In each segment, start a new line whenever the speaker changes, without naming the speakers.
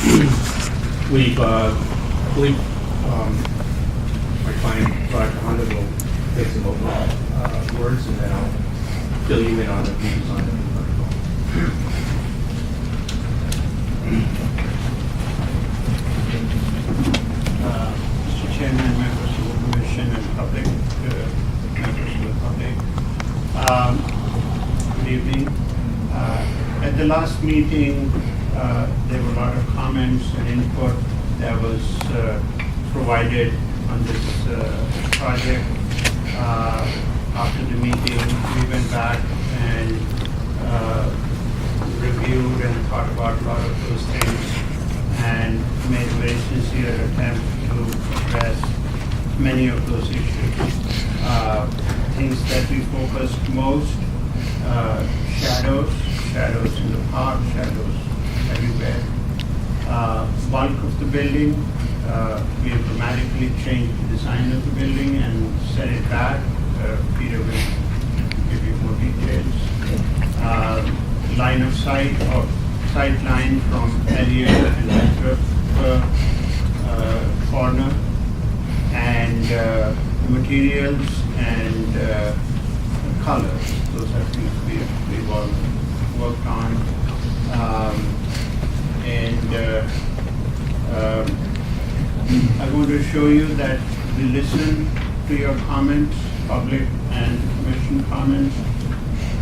We've, I believe, my client, Roger Honda, will take some overall words, and then I'll fill you in on the design of the protocol.
Mr. Chairman, members of the Commission, and public, members of the public, good evening. At the last meeting, there were a lot of comments and input that was provided on this project. After the meeting, we went back and reviewed and thought about a lot of those things and made a very sincere attempt to address many of those issues. Things that we focused most, shadows in the park, shadows everywhere. Bulk of the building, we have dramatically changed the design of the building and set it back. Peter will give you more details. Line of sight or sight line from Elliott and Winthrop corner, and materials and colors. Those are things we've all worked on. I want to show you that we listen to your comments, public and commission comments,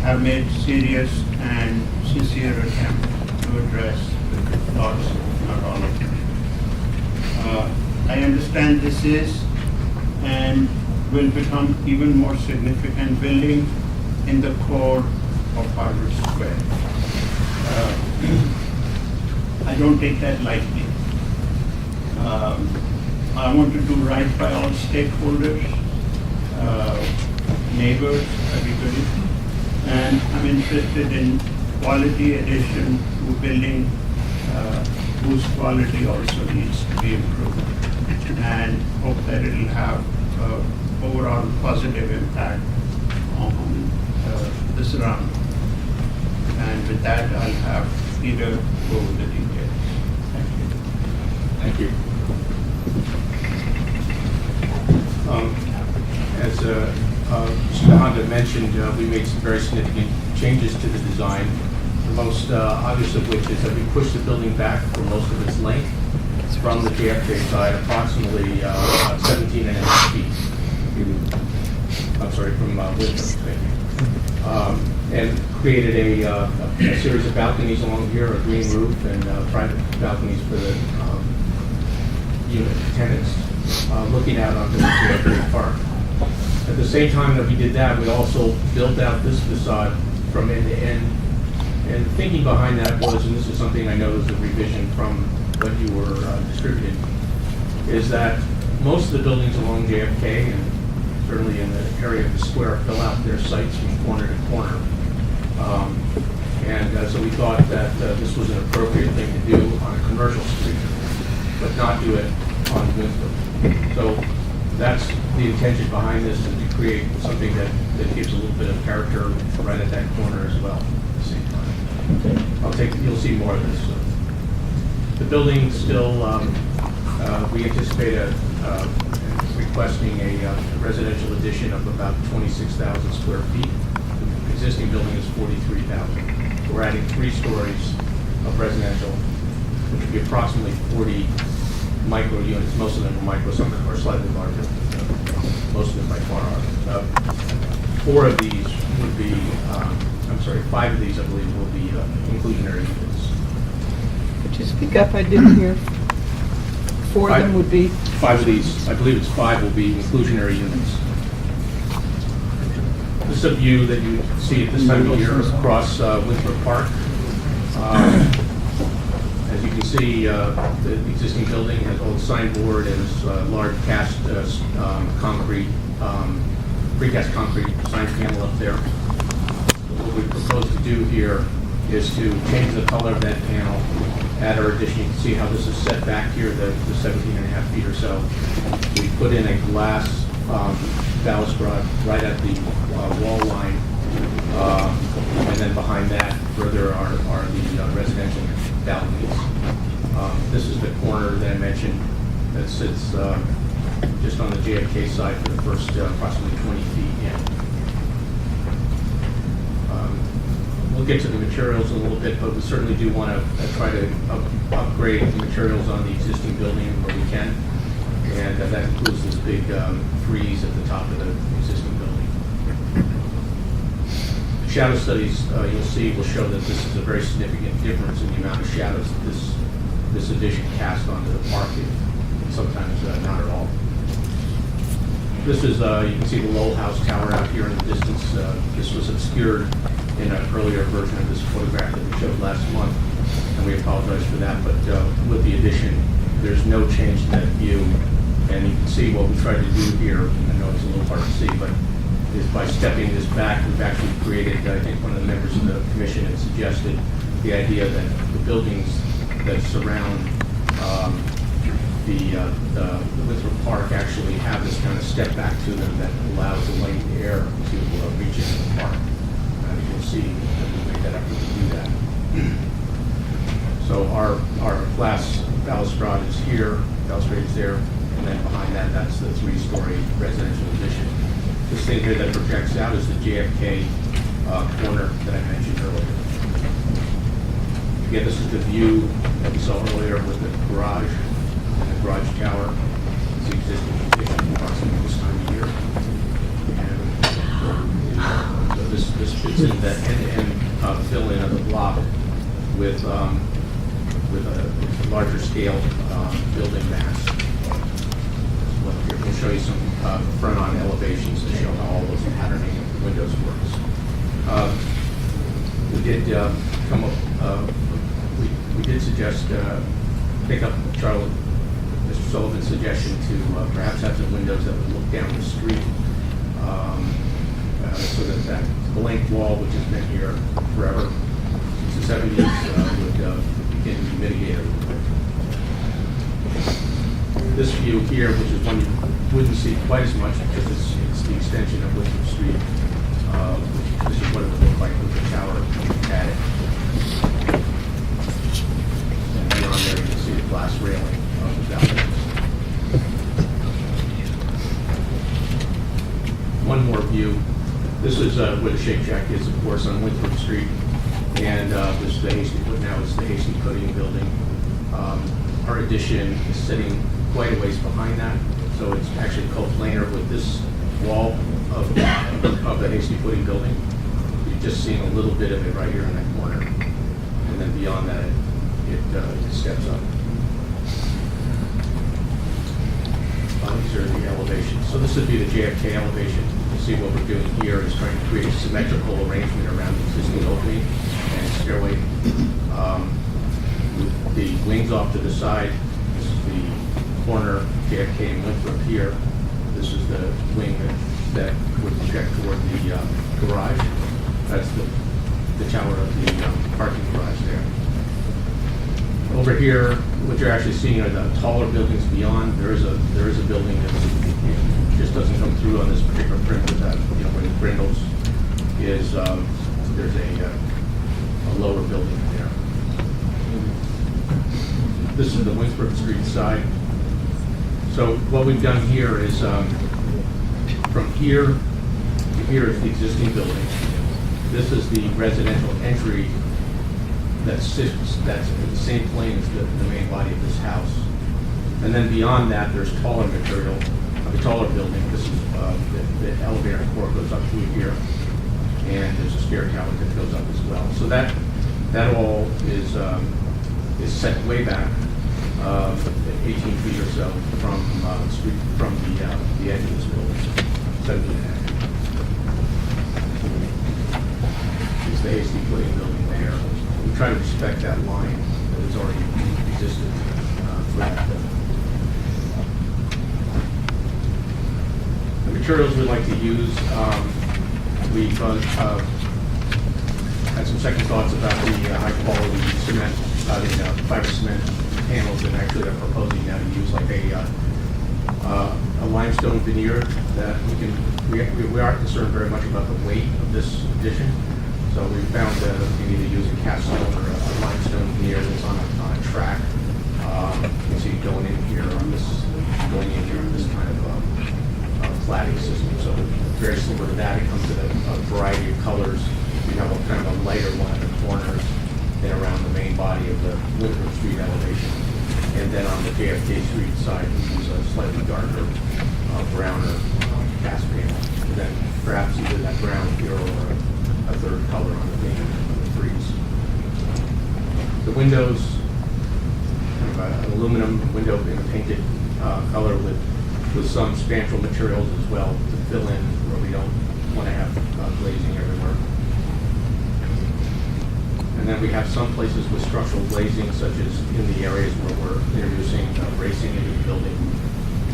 have made serious and sincere attempt to address the thoughts, not all of them. I understand this is and will become even more significant building in the core of Harvard Square. I don't take that lightly. I want to do right by all stakeholders, neighbors, everybody, and I'm interested in quality addition to a building whose quality also needs to be improved, and hope that it will have overall positive impact on the surroundings. And with that, I'll have Peter go over the details. Thank you.
Thank you. As Mr. Honda mentioned, we made some very significant changes to the design, the most obvious of which is that we pushed the building back for most of its length from the JFK side, approximately 17 and a half feet. I'm sorry, from Winthrop, and created a series of balconies along here, a green roof, and private balconies for the unit tenants looking out onto the JFK Park. At the same time that we did that, we also built out this facade from end to end. And the thinking behind that was, and this is something I know is a revision from what you were distributing, is that most of the buildings along JFK, and certainly in the area of the square, fill out their sites from corner to corner. So we thought that this was an appropriate thing to do on a commercial street, but not do it on Winthrop. So that's the intention behind this, is to create something that gives a little bit of character right at that corner as well at the same time. You'll see more of this. The building still, we anticipate requesting a residential addition of about 26,000 square feet. The existing building is 43,000. We're adding 3 stories of residential, which would be approximately 40 micro units. Most of them are micro, some of them are slightly larger. Most of them by far are. 4 of these would be, 5 of these I believe will be inclusionary units.
Could you speak up? I didn't hear. 4 of them would be?
5 of these, I believe it's 5 will be inclusionary units. This is a view that you see at this time of year across Winthrop Park. As you can see, the existing building has old signboard and this large cast concrete, precast concrete sign panel up there. What we propose to do here is to change the color of that panel, add our addition. You can see how this is set back here, the 17 and a half feet or so. We put in a glass balustrade right at the wall line, and then behind that further are the residential balconies. This is the corner that I mentioned that sits just on the JFK side for the first approximately 20 feet in. We'll get to the materials in a little bit, but we certainly do want to try to upgrade the materials on the existing building where we can. And that includes this big frieze at the top of the existing building. Shadow studies, you'll see, will show that this is a very significant difference in the amount of shadows that this addition casts onto the park, and sometimes not at all. This is, you can see the Lowell House Tower out here in the distance. This was obscured in an earlier version of this photograph that we showed last month, and we apologize for that, but with the addition, there's no change in that view. And you can see what we tried to do here, I know it's a little hard to see, but is by stepping this back, we've actually created, I think one of the members of the commission had suggested the idea that the buildings that surround the Winthrop Park actually have this kind of step back to them that allows the light and air to reach into the park. You'll see that we made that effort to do that. So our glass balustrade is here, balustrade is there, and then behind that, that's the 3-story residential addition. This thing here that projects out is the JFK corner that I mentioned earlier. Again, this is the view that we saw earlier with the garage and the garage tower. It's the existing condition approximately this time of year. And so this fits in that end-to-end fill-in of the block with a larger scale building mass. We'll show you some front-on elevations to show how all those patterning of the windows works. We did come up. We did suggest pick up Mr. Sullivan's suggestion to perhaps have some windows that would look down the street, so that blank wall, which has been here forever since the 70s, would begin to be mitigated a little bit. This view here, which is one you wouldn't see quite as much because it's the extension of Winthrop Street. This is what it would look like with the tower at it. And beyond there, you can see the glass railing of the balcony. One more view. This is where the Shake Shack is, of course, on Winthrop Street. And this is the Hasty Put now is the Hasty Pudding building. Our addition is sitting quite a ways behind that, so it's actually co-planar with this wall of the Hasty Pudding building. You're just seeing a little bit of it right here in that corner, and then beyond that, it steps up. These are the elevations. So this would be the JFK elevation. You see what we're doing here is trying to create a symmetrical arrangement around the existing opening and stairway. The wings off to the side. This is the corner JFK and Winthrop here. This is the wing that would project toward the garage. That's the tower of the parking garage there. Over here, what you're actually seeing are the taller buildings beyond. There is a building that just doesn't come through on this particular print with that, where the Brindles is. There's a lower building there. This is the Winthrop Street side. So what we've done here is from here to here is the existing building. This is the residential entry that's in the same plane as the main body of this house. And then beyond that, there's taller material, a taller building. This is the elevator core goes up through here, and there's a stair tower that goes up as well. So that all is set way back, 18 feet or so from the edge of this building. 17 and a half. It's the Hasty Pudding building there. We try to respect that line that has already existed for that building. The materials we like to use, we've had some second thoughts about the high quality cement, fiber cement panels, and actually are proposing now to use like a limestone veneer that we aren't concerned very much about the weight of this addition. So we found that we can either use a cast stone or a limestone veneer that's on a track You can see going in here on this kind of cladding system. So very similar to that. It comes in a variety of colors. You have a kind of a lighter one at the corners and around the main body of the Winthrop Street elevation. And then on the JFK Street side, we use a slightly darker, browner cast panel. And then perhaps either that brown here or a third color on the main, on the frieze. The windows, kind of an aluminum window in a painted color with some spandrel materials as well to fill in where we don't want to have glazing everywhere. And then we have some places with structural glazing, such as in the areas where we're introducing racing into the building.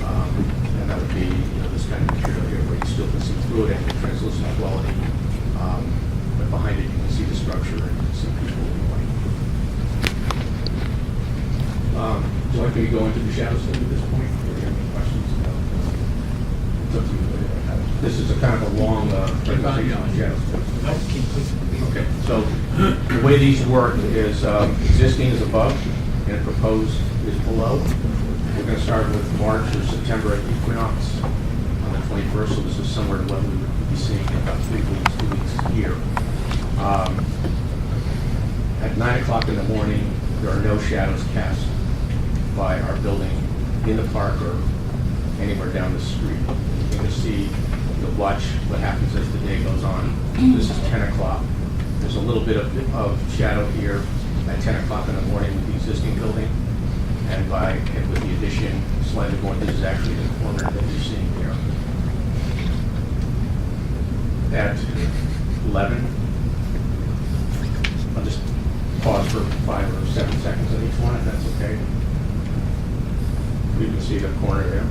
And that would be this kind of material here where you still can see through it and the translucent quality. But behind it you can see the structure and some people in white. Would you like me to go into the shadow study at this point? Do you have any questions? It's up to you. This is a kind of a long presentation on shadow study. Okay, so the way these work is existing is above and proposed is below. We're going to start with March or September at equinox on the 21st, so this is similar to what we would be seeing in about 3 weeks, 2 weeks here. At 9 o'clock in the morning, there are no shadows cast by our building in the park or anywhere down the street. You can see, you'll watch what happens as the day goes on. This is 10 o'clock. There's a little bit of shadow here at 10 o'clock in the morning with the existing building. And with the addition slightly more, this is actually the corner that you're seeing here. At 11, I'll just pause for 5 or 7 seconds on each one, if that's okay. You can see the corner there.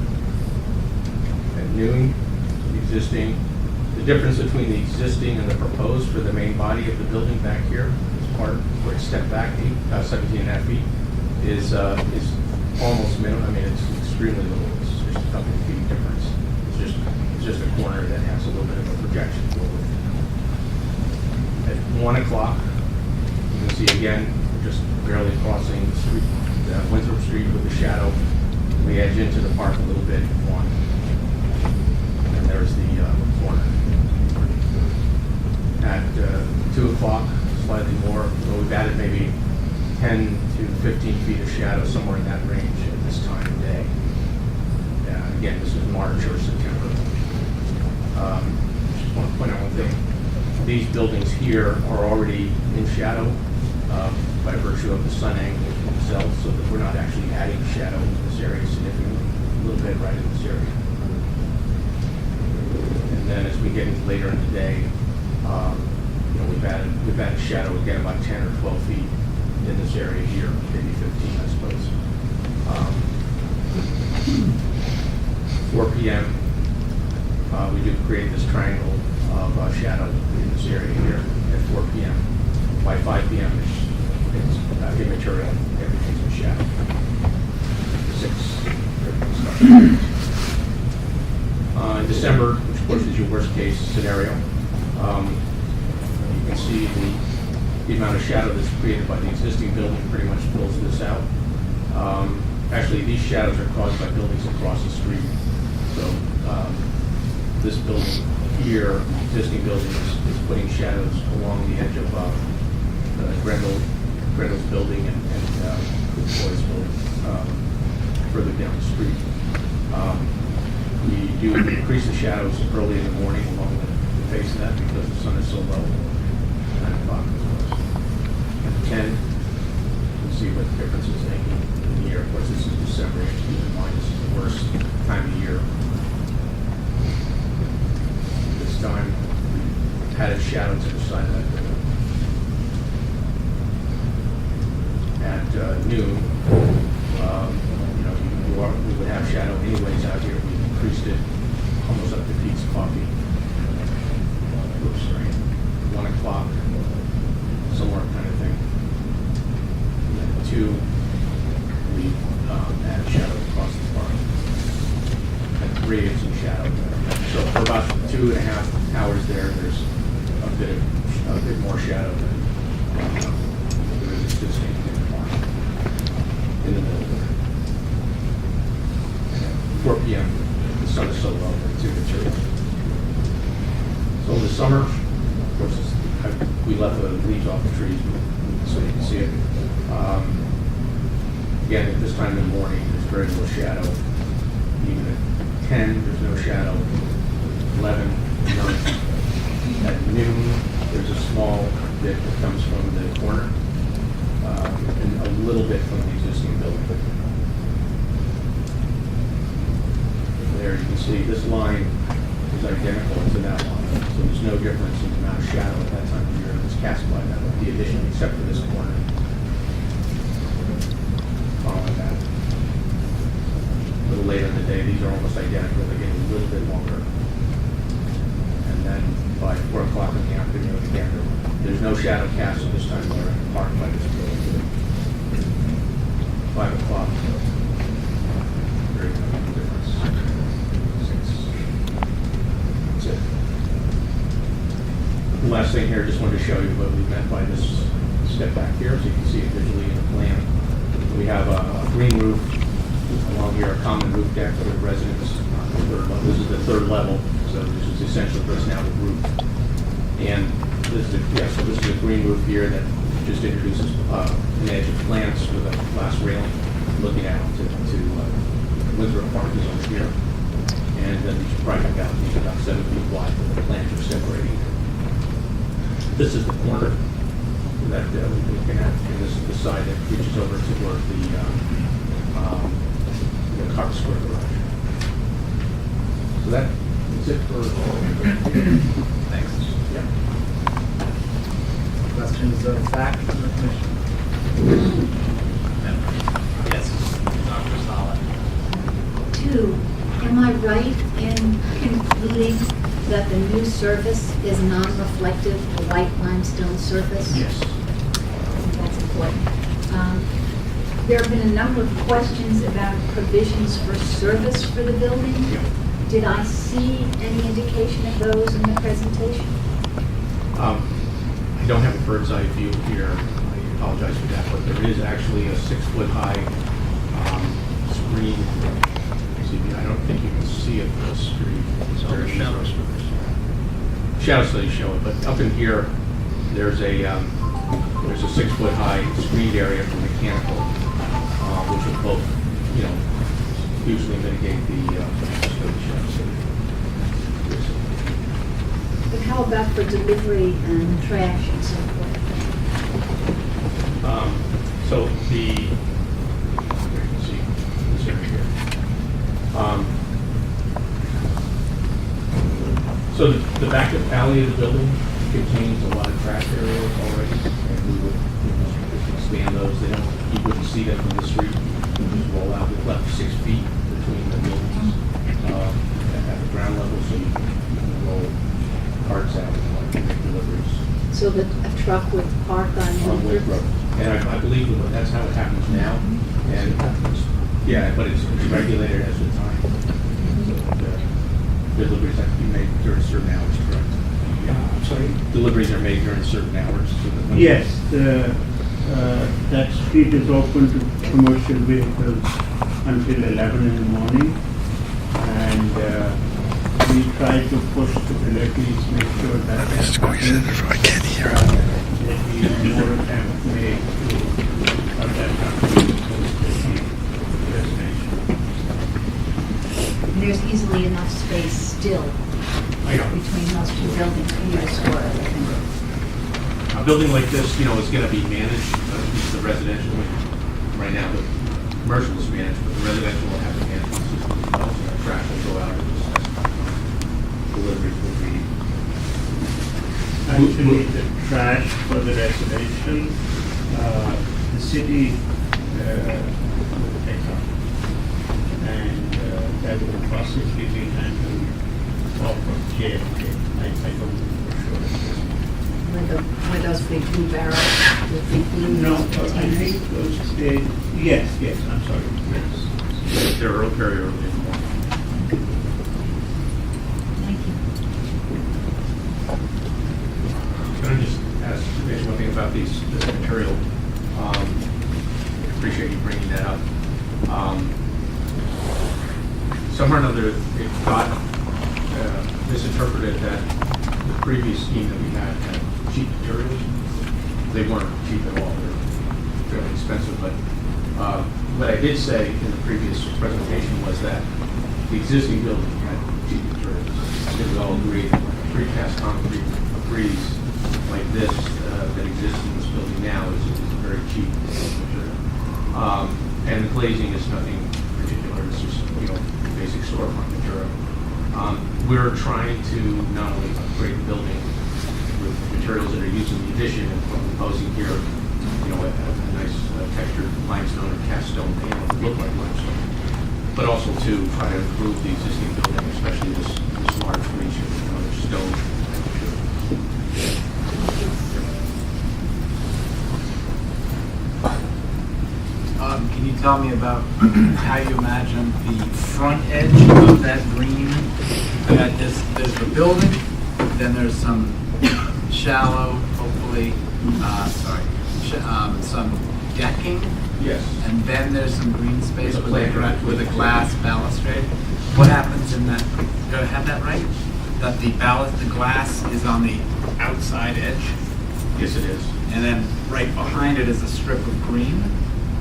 At noon, the existing. The difference between the existing and the proposed for the main body of the building back here, this part where it's stepped back 17.5 feet, is almost minimal. I mean, it's extremely little. It's just a couple of feet difference. It's just a corner that has a little bit of a projection forward. At 1 o'clock, you can see again, we're just barely crossing the street, Winthrop Street with the shadow. We edge into the park a little bit. 1, and there's the corner. At 2 o'clock, slightly more. So we've added maybe 10 to 15 feet of shadow, somewhere in that range at this time of day. Again, this is March or September. Just want to point out one thing. These buildings here are already in shadow by virtue of the sun angle themselves, so that we're not actually adding shadow in this area significantly, a little bit right in this area. And then as we get into later in the day, we've added shadow again about 10 or 12 feet in this area here, maybe 15, I suppose. 4 p.m. We do create this triangle of shadow in this area here at 4 p.m. By 5 p.m. it's immaterial, everything's in shadow. 6, everything's in December, which of course is your worst case scenario, you can see the amount of shadow that's created by the existing building pretty much fills this out. Actually, these shadows are caused by buildings across the street. So this building here, existing building, is putting shadows along the edge of Grendel's building and Boyd's building further down the street. We do increase the shadows early in the morning along the face of that because the sun is so low. 9 o'clock as well. At 10, you can see what the difference is making in the year. Of course, this is December. Keep in mind, this is the worst time of year. This time, we added shadow to the side of that building. At noon, we would have shadow anyways out here. We increased it almost up to Pete's Coffee. Oops, sorry. 1 o'clock, similar kind of thing. And then at 2, we add shadow across the park. At 3, it's in shadow there. So for about 2.5 hours there's a bit more shadow than there is existing in the park, in the middle. Over the summer, of course, we left the leaves off the trees so you can see it. Again, at this time in the morning, there's very little shadow. Even at 10, there's no shadow. 11, none. At noon, there's a small bit that comes from the corner, and a little bit from the existing building. There you can see this line is identical to that line, so there's no difference in the amount of shadow at that time of year that's cast by the addition, except for this corner. Following that. A little later in the day, these are almost identical, they get a little bit longer. And then by 4 o'clock in the afternoon, again, there's no shadow cast at this time of year, marked by this building. 5 o'clock. Very minimal difference. 6. That's it. The last thing here, just wanted to show you what we meant by this step back here, so you can see it visually in the plan. We have a green roof along here, a common roof deck for the residents. This is the 3rd level, so this is essentially what's now the roof. And this is a green roof here that just introduces an edge of plants with a glass railing looking out to Winthrop Park is over here. And then these private balconies about 7 feet wide with the plants are separating. This is the corner that we're looking at, and this is the side that reaches over toward the car square garage. So that's it for.
Thanks.
Yeah.
Questions of fact from the commission? Yes, Dr. Sala.
2, am I right in concluding that the new surface is non-reflective, the white limestone surface?
Yes.
That's important. There have been a number of questions about provisions for service for the building. Did I see any indication of those in the presentation?
I don't have a bird's eye view here. I apologize for that, but there is actually a 6-foot-high screen. I don't think you can see it from the street. It's very shadow studies. Shadow studies show it, but up in here, there's a 6-foot-high screened area for mechanical, which will both, usually mitigate the shadow study.
But how about for delivery and trash and so forth?
So you can see this area here. So the back alley of the building contains a lot of trash areas already, and we would expand those. You wouldn't see them from the street. We just roll out. We've left 6 feet between the buildings at the ground level, so you can roll carts out and make deliveries.
So that a truck would park on
Wood Road. And I believe that that's how it happens now. And yeah, but it's regulated as the time. So deliveries have to be made during certain hours, correct?
I'm sorry?
Deliveries are made during certain hours. So that
Yes, that street is open to commercial vehicles until 11 in the morning. And we try to push the deliveries, make sure that
I can't hear it.
that we more attempt made to cut that down to the destination.
There's easily enough space still
I know.
between those 2 buildings for you to store everything.
A building like this, is going to be managed, the residential, right now the commercial is managed, but the residential will have a management system as well, so the trash will go out at the specified time. Deliveries will be.
Actually, the trash for the residential, the city will take up. And that will possibly be handled off of JFK. I don't know for sure.
Where those big blue barrels with the blue
No, I
containers?
think those, yes, I'm sorry. Yes.
They're very early in the morning.
Thank you.
Can I just ask Rich one thing about this material? I appreciate you bringing that up. Somewhere or another, it got misinterpreted that the previous scheme that we had cheap materials. They weren't cheap at all. They're fairly expensive, but what I did say in the previous presentation was that the existing building had cheap materials. I think we all agreed that precast concrete breeze like this that exists in this building now is a very cheap material. And the glazing is nothing particular. It's just, basic storefront material. We're trying to not only upgrade the building with materials that are used in the addition, and proposing here, a nice textured limestone or cast stone panel that look like limestone, but also to try to improve the existing building, especially this large breach of stone.
Can you tell me about how you imagine the front edge of that green? There's the building, then there's some shallow, hopefully, some decking,
Yes.
and then there's some green space
There's a
with
playground.
a glass balustrade. What happens in that? Do I have that right? That the glass is on the outside edge,
Yes, it is.
and then right behind it is a strip of green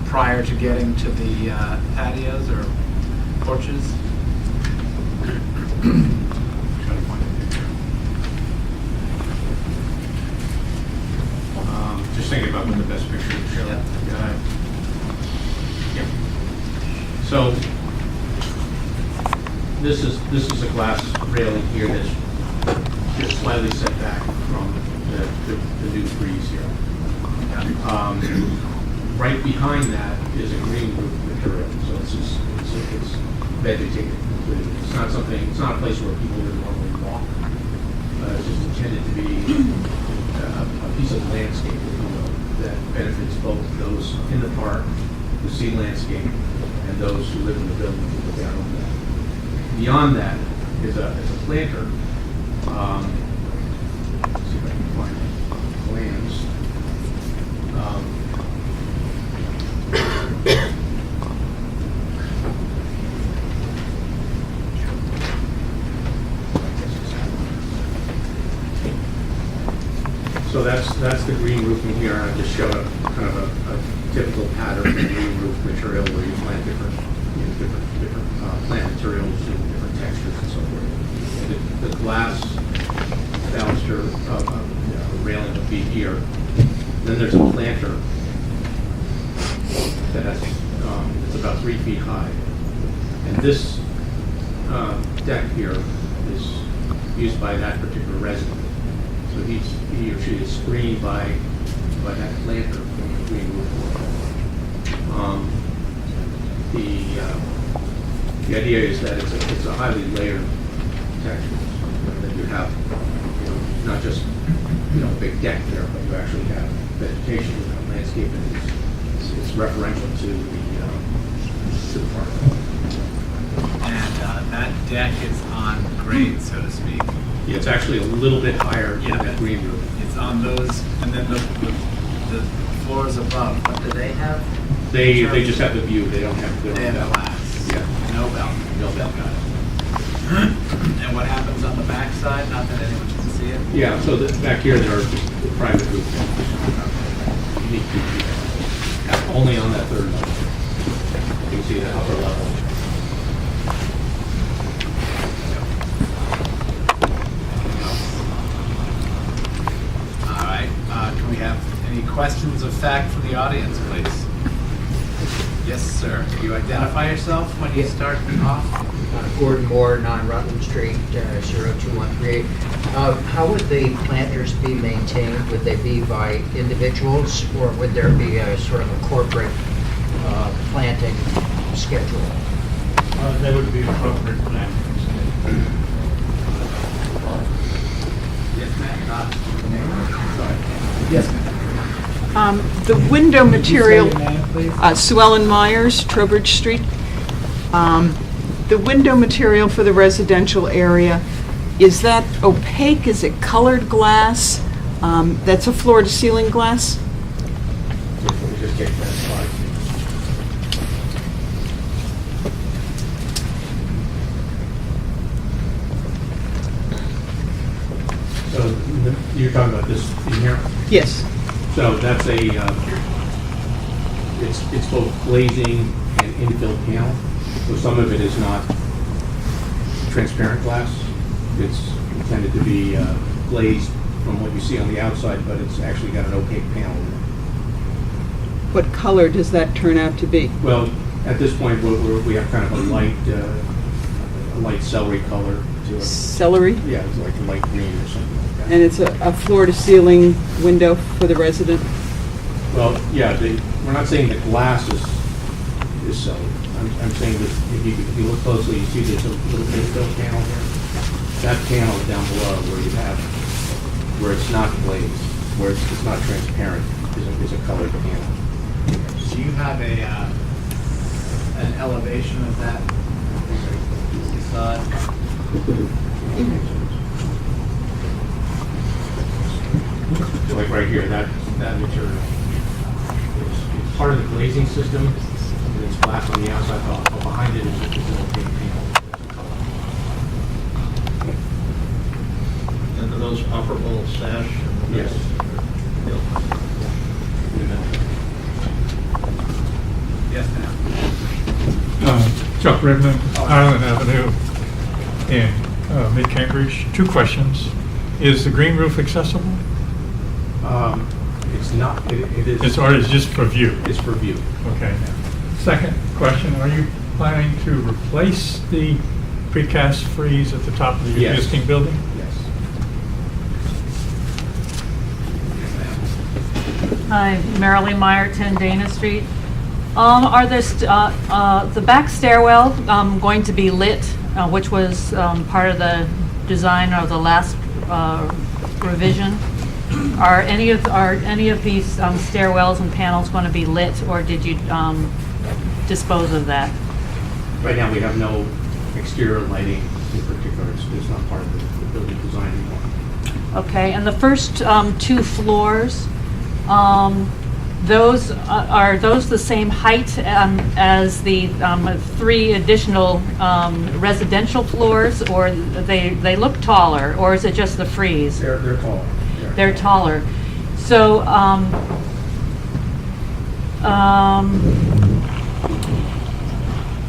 prior to getting to the patios or porches.
Trying to find a picture. Just thinking about what the best picture would show.
Yeah.
Yeah. So this is a glass railing here that's just slightly set back from the new trees here. Right behind that is a green roof material, so it's vegetated completely. It's not a place where people would normally walk. It's just intended to be a piece of landscape, if you will, that benefits both those in the park who see landscape and those who live in the building who look out on that. Beyond that is a planter. Let's see if I can find plans. So that's the green roofing here. I just showed a kind of a typical pattern of green roof material where you plant different plant materials and different textures and so forth. And the glass baluster railing would be here. Then there's a planter that has it's about 3 feet high, and this deck here is used by that particular resident. So he or she is screened by that planter from the green roof. The idea is that it's a highly layered texture, so that you have not just a big deck there, but you actually have vegetation, landscaping. It's referential to the park.
And that deck is on grade, so to speak.
Yeah, it's actually a little bit higher than
Yeah.
that green roof.
It's on those, and then the floors above. What do they have?
They just have the view. They don't have
They have
bell.
glass.
Yeah.
No bell.
No bell.
Got it. And what happens on the back side? Not that anyone can see it.
Yeah, so back here there are just private roof. Unique features. Only on that third level. You can see the upper level.
All right. Can we have any questions of fact from the audience, please? Yes, sir. Can you identify yourself when you start off?
Gordon Moore, 9 Rutland Street, 02138. How would the planters be maintained? Would they be by individuals, or would there be a sort of a corporate planting schedule?
There would be appropriate plantings.
Yes, ma'am.
Yes.
The window material,
Say your name, please.
Sue Ellen Myers, Trowbridge Street. The window material for the residential area, is that opaque? Is it colored glass? That's a floor-to-ceiling glass?
Let me just get that slide. So you're talking about this in here?
Yes.
So that's it's both glazing and infill panel. So some of it is not transparent glass. It's intended to be glazed from what you see on the outside, but it's actually got an opaque panel in it.
What color does that turn out to be?
Well, at this point, we have kind of a light celery color to it.
Celery?
Yeah, it's like a light green or something like that.
And it's a floor-to-ceiling window for the resident?
Well, yeah, we're not saying the glass is celery. I'm saying that if you look closely, you see there's a little infill panel here. That panel down below where it's not glazed, where it's not transparent, is a colored panel.
Do you have an elevation of that facade?
So like right here, that material is part of the glazing system, and it's glass on the outside, but behind it is an opaque panel.
And are those operable sash?
Yes.
Yes, ma'am.
Chuck Redmond, Island Avenue in mid-Cambridge. Two questions. Is the green roof accessible?
It's not, it is.
It's just for view?
It's for view.
Okay. Second question, are you planning to replace the precast frieze at the top of the
Yes.
existing building?
Yes.
Hi, Marilyn Meyer, 10 Dana Street. Are the back stairwell going to be lit, which was part of the design of the last revision? Are any of these stairwells and panels going to be lit, or did you dispose of that?
Right now, we have no exterior lighting in particular. It's not part of the building design anymore.
Okay, and the first two floors, those are those the same height as the three additional residential floors, or they look taller, or is it just the frieze?
They're tall.
They're taller. So,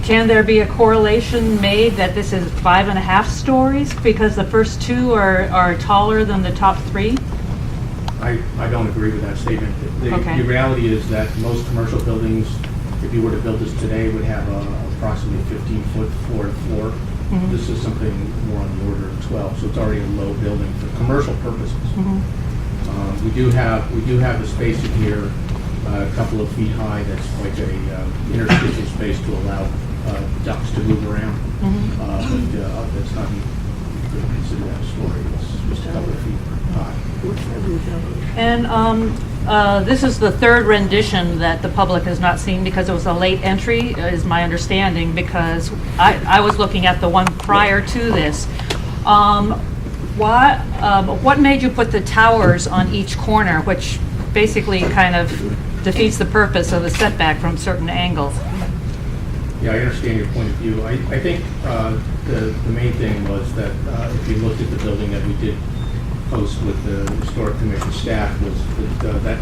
can there be a correlation made that this is 5.5 stories because the first two are taller than the top three?
I don't agree with that statement.
Okay.
The reality is that most commercial buildings, if you were to build this today, would have approximately 15-foot floor-to-floor.
Mhm.
This is something more on the order of 12, so it's already a low building for commercial purposes.
Mhm.
We do have the space in here, a couple of feet high. That's like a interstitial space to allow ducts to move around.
Mhm.
But that's not, you could consider that a story. It's just a couple of feet high.
And this is the third rendition that the public has not seen because it was a late entry, is my understanding, because I was looking at the one prior to this. What made you put the towers on each corner, which basically kind of defeats the purpose of the setback from certain angles?
Yeah, I understand your point of view. I think the main thing was that if you looked at the building that we did post with the Historic Commission staff, was that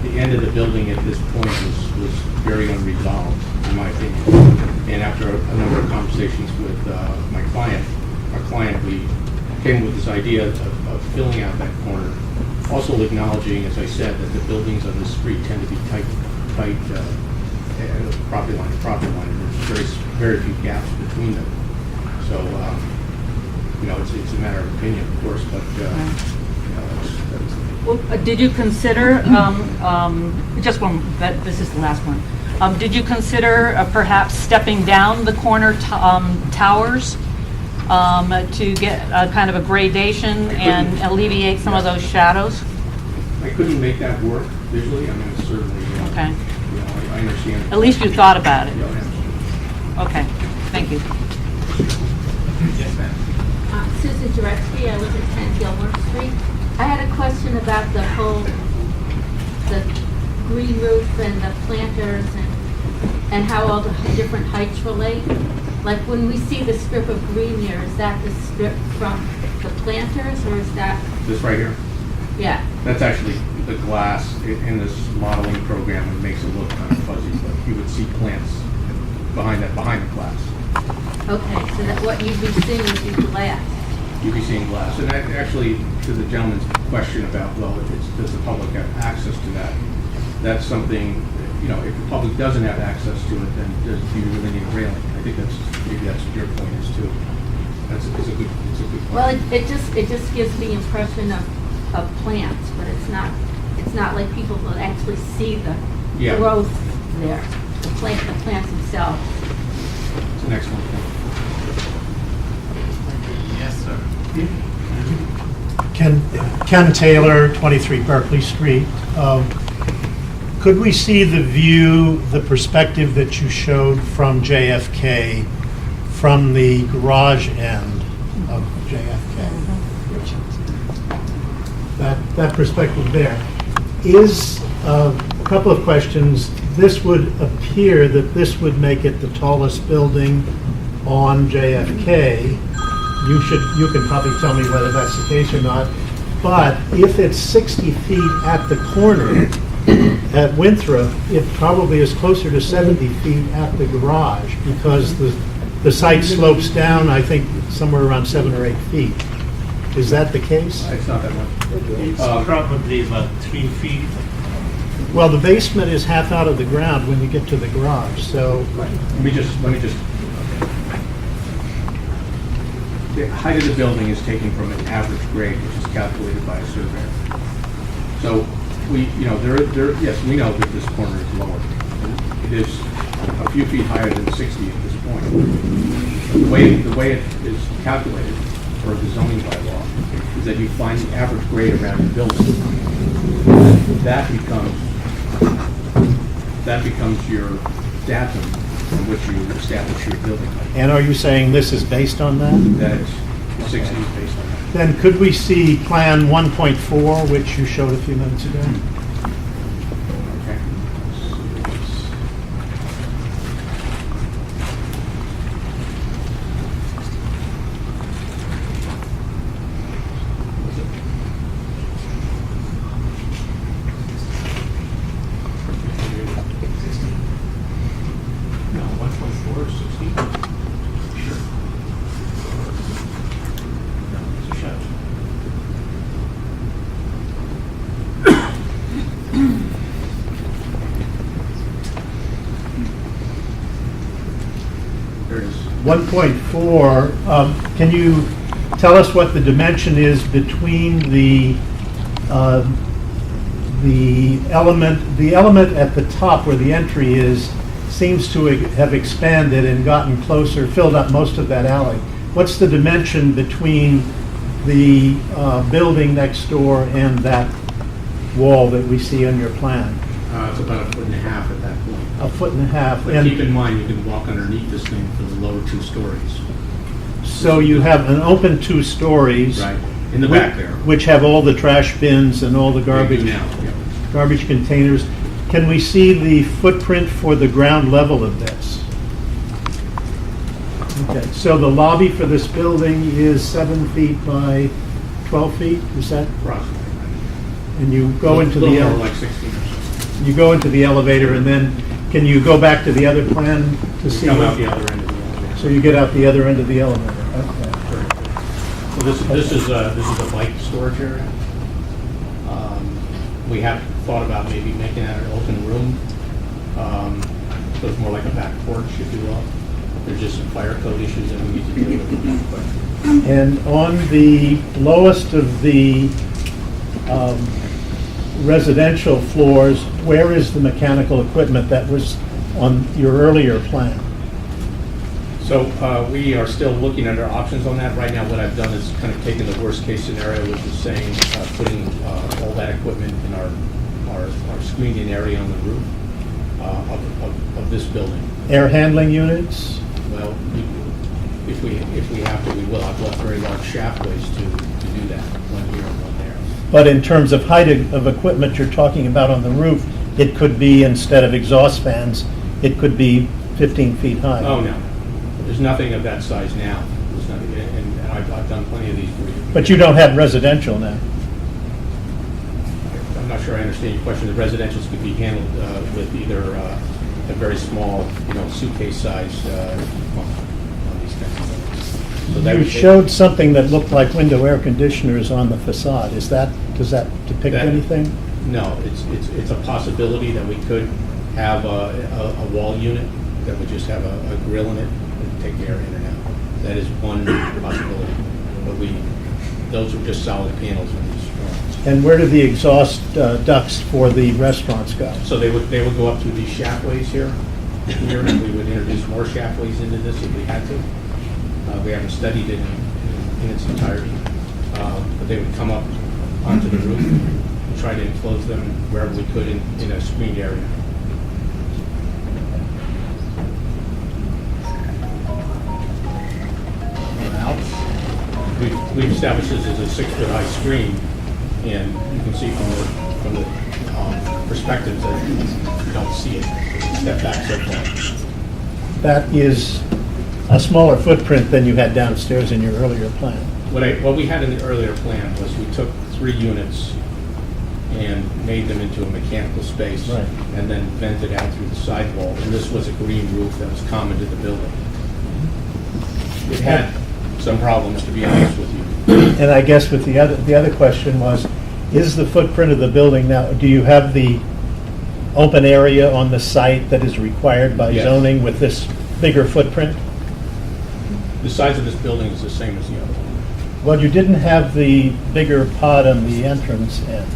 the end of the building at this point was very unresolved, in my opinion. And after a number of conversations with our client, we came with this idea of filling out that corner. Also acknowledging, as I said, that the buildings on this street tend to be tight property line to property line. There's very few gaps between them. So, it's a matter of opinion, of course, but,
Well, did you consider, just one, this is the last one. Did you consider perhaps stepping down the corner towers to get a kind of a gradation and alleviate some of those shadows?
I couldn't make that work visually. I mean, it's certainly,
Okay.
I understand.
At least you thought about it.
Yeah, I understand.
Okay, thank you.
Yes, ma'am.
Susan Jarecki, I live at 10 Gilmore Street. I had a question about the green roof and the planters and how all the different heights relate. Like when we see the strip of green there, is that the strip from the planters or is that
This right here,
Yeah.
that's actually the glass in this modeling program. It makes it look kind of fuzzy, but you would see plants behind the glass.
Okay, so that what you'd be seeing would be glass.
You'd be seeing glass. And that actually, to the gentleman's question about, well, does the public have access to that? That's something, you know, if the public doesn't have access to it, then do you really need a railing? I think maybe that's what your point is too. It's a good point.
Well, it just gives the impression of plants, but it's not like people will actually see the
Yeah.
growth there, the plants themselves.
It's an excellent point.
Yes, sir.
Ken Taylor, 23 Berkeley Street. Could we see the view, the perspective that you showed from JFK, from the garage end of JFK? That perspective there. Is, a couple of questions, this would appear that this would make it the tallest building on JFK. You can probably tell me whether that's the case or not. But if it's 60 feet at the corner at Winthrop, it probably is closer to 70 feet at the garage because the site slopes down, I think, somewhere around 7 or 8 feet. Is that the case?
It's not that much.
It's probably about 3 feet.
Well, the basement is half out of the ground when you get to the garage, so
Let me just. The height of the building is taken from an average grade, which is calculated by a surveyor. So yes, we know that this corner is lower. It is a few feet higher than 60 at this point. The way it is calculated for the zoning bylaw is that you find the average grade around the building. That becomes your datum from which you establish your building height.
and are you saying this is based on that?
That is 60 is based on that.
Then could we see Plan 1.4, which you showed a few minutes ago?
Okay. No, 1.4 is 60. Sure. No, it's a shot. There it is.
1.4, can you tell us what the dimension is between the element at the top where the entry is seems to have expanded and gotten closer, filled up most of that alley. What's the dimension between the building next door and that wall that we see on your plan?
It's about 1.5 feet at that point.
1.5 feet.
But keep in mind, you can walk underneath this thing for the lower 2 stories.
So you have an open 2 stories.
Right, in the back there.
Which have all the trash bins and all the
They
garbage.
do now, yeah.
Garbage containers. Can we see the footprint for the ground level of this? Okay, so the lobby for this building is 7 feet by 12 feet, is that?
Approximately.
And you go into
Little
the,
more like 16 or so.
you go into the elevator and then, can you go back to the other plan to see?
Come
what-
out the other end of the elevator.
So you get out the other end of the elevator, okay.
So this is a bike storage area. We have thought about maybe making that an open room. So it's more like a back porch, if you will. There's just some fire code issues that we need to deal with. But
And on the lowest of the residential floors, where is the mechanical equipment that was on your earlier plan?
So we are still looking at our options on that. Right now, what I've done is kind of taken the worst-case scenario, which is saying putting all that equipment in our screened-in area on the roof of this building.
Air handling units?
Well, if we have to, we will. I've left very large shaftways to do that, one here and one there.
But in terms of height of equipment you're talking about on the roof, it could be, instead of exhaust fans, it could be 15 feet high.
Oh, no. There's nothing of that size now. There's nothing, and I've done plenty of these for you.
But you don't have residential now?
I'm not sure I understand your question. The residentials could be handled with either a very small, suitcase size on these kinds of things. So that
You
would-
showed something that looked like window air conditioners on the facade. Does that depict
That-
anything?
No, it's a possibility that we could have a wall unit that would just have a grill in it and take the air in and out. That is one possibility. But those are just solid panels on these drawings.
And where do the exhaust ducts for the restaurants go?
So they would go up through these shaftways here. Here, and we would introduce more shaftways into this if we had to. We haven't studied it in its entirety. But they would come up onto the roof and try to enclose them wherever we could in a screened area. We've established this as a 6-foot high screen, and you can see from the perspectives that you don't see it. Step back so far.
That is a smaller footprint than you had downstairs in your earlier plan.
What we had in the earlier plan was we took 3 units and made them into a mechanical space,
Right.
and then vented out through the sidewall. And this was a green roof that was common to the building. It had some problems, to be honest with you.
And I guess with the other question was, is the footprint of the building now, do you have the open area on the site that is required by
Yes.
zoning with this bigger footprint?
The size of this building is the same as the other one.
Well, you didn't have the bigger pod on the entrance end.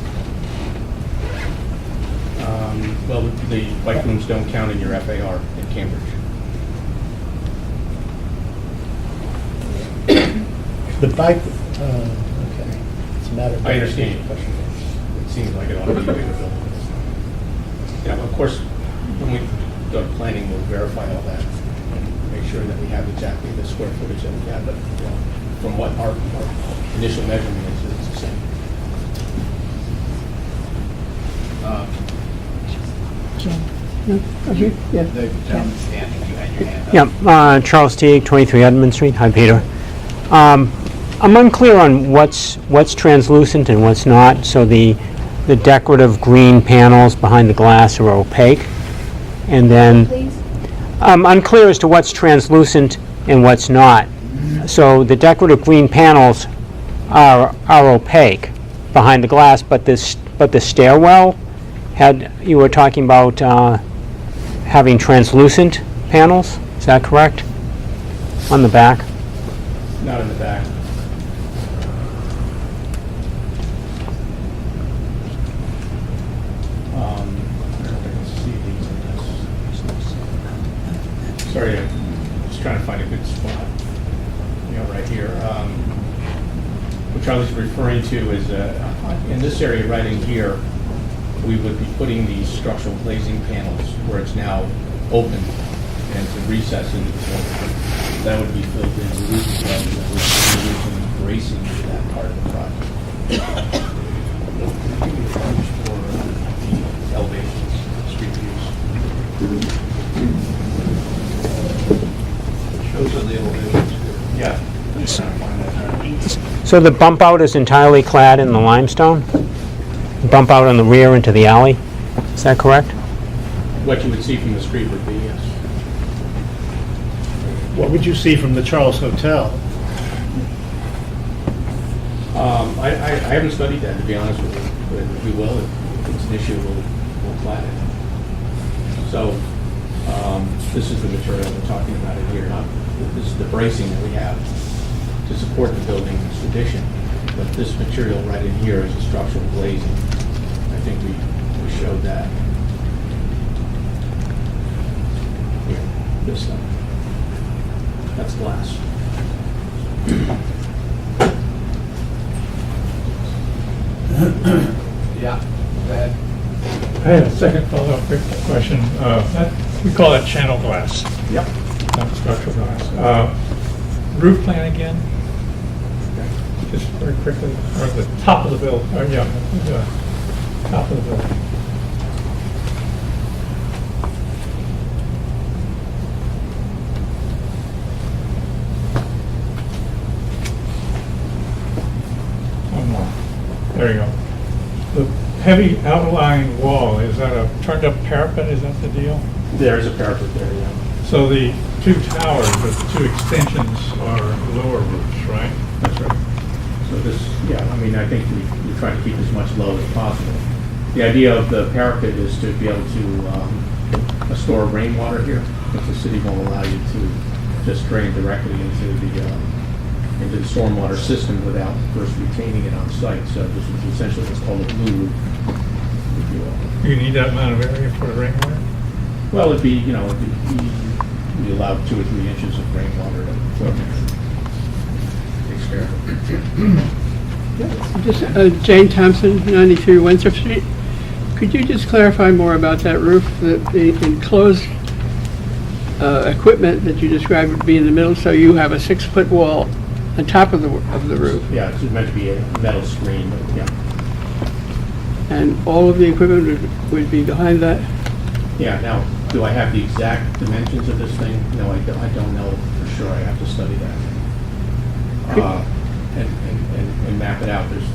Well, the bike rooms don't count in your FAR in Cambridge.
The bike, okay, it's a matter of...
I understand your question. It seems like it ought to be a bigger building. Yeah, of course, when we go to planning, we'll verify all that and make sure that we have exactly the square footage that we have. But from what our initial measurement is, it's the same.
Yeah, Charles Teague, 23 Edmund Street. Hi, Peter. I'm unclear on what's translucent and what's not. So the decorative green panels behind the glass are opaque, and then
Please?
I'm unclear as to what's translucent and what's not. So the decorative green panels are opaque behind the glass, but the stairwell you were talking about having translucent panels. Is that correct? On the back.
Not in the back. I don't think I can see these in this. Sorry, I'm just trying to find a good spot. Right here. Which I was referring to is in this area right in here, we would be putting these structural glazing panels where it's now open and it's a recess into the wall. That would be filled in the roof as well, that we're using bracing for that part of the project. For elevations, street views. Shows on the elevations. Yeah.
So the bump out is entirely clad in the limestone? Bump out on the rear into the alley? Is that correct?
What you would see from the street would be, yes.
What would you see from the Charles Hotel?
I haven't studied that, to be honest with you, but we will. If it's an issue, we'll plat it. So, this is the material we're talking about in here. This is the bracing that we have to support the building's addition. But this material right in here is a structural glazing. I think we showed that. Here, this stuff. That's glass.
Yeah, go ahead.
I had a second follow-up question. We call that channel glass.
Yep.
Not structural glass. Roof plan again? Just very quickly, or the top of the building, the top of the building. One more. There you go. heavy outlying wall, is that a turned-up parapet, is that the deal?
There is a parapet there, yeah.
So the two towers, the two extensions are lower roofs, right?
That's right. So this, yeah, I mean, I think we try to keep as much low as possible. The idea of the parapet is to be able to store rainwater here, because the city won't allow you to just drain directly into the stormwater system without first retaining it on site. So this is essentially what's called a blue roof, if you will.
You need that amount of area for the rainwater?
Well, it'd be, you know, we allow 2 or 3 inches of rainwater to flow in.
Just Jane Thompson, 93 Windsor Street. Could you just clarify more about that roof? The enclosed equipment that you described would be in the middle, so you have a 6-foot wall on top of the roof.
Yeah, it's meant to be a metal screen, but yeah.
And all of the equipment would be behind that?
Yeah, now, do I have the exact dimensions of this thing? No, I don't know for sure. I have to study that. And map it out. There's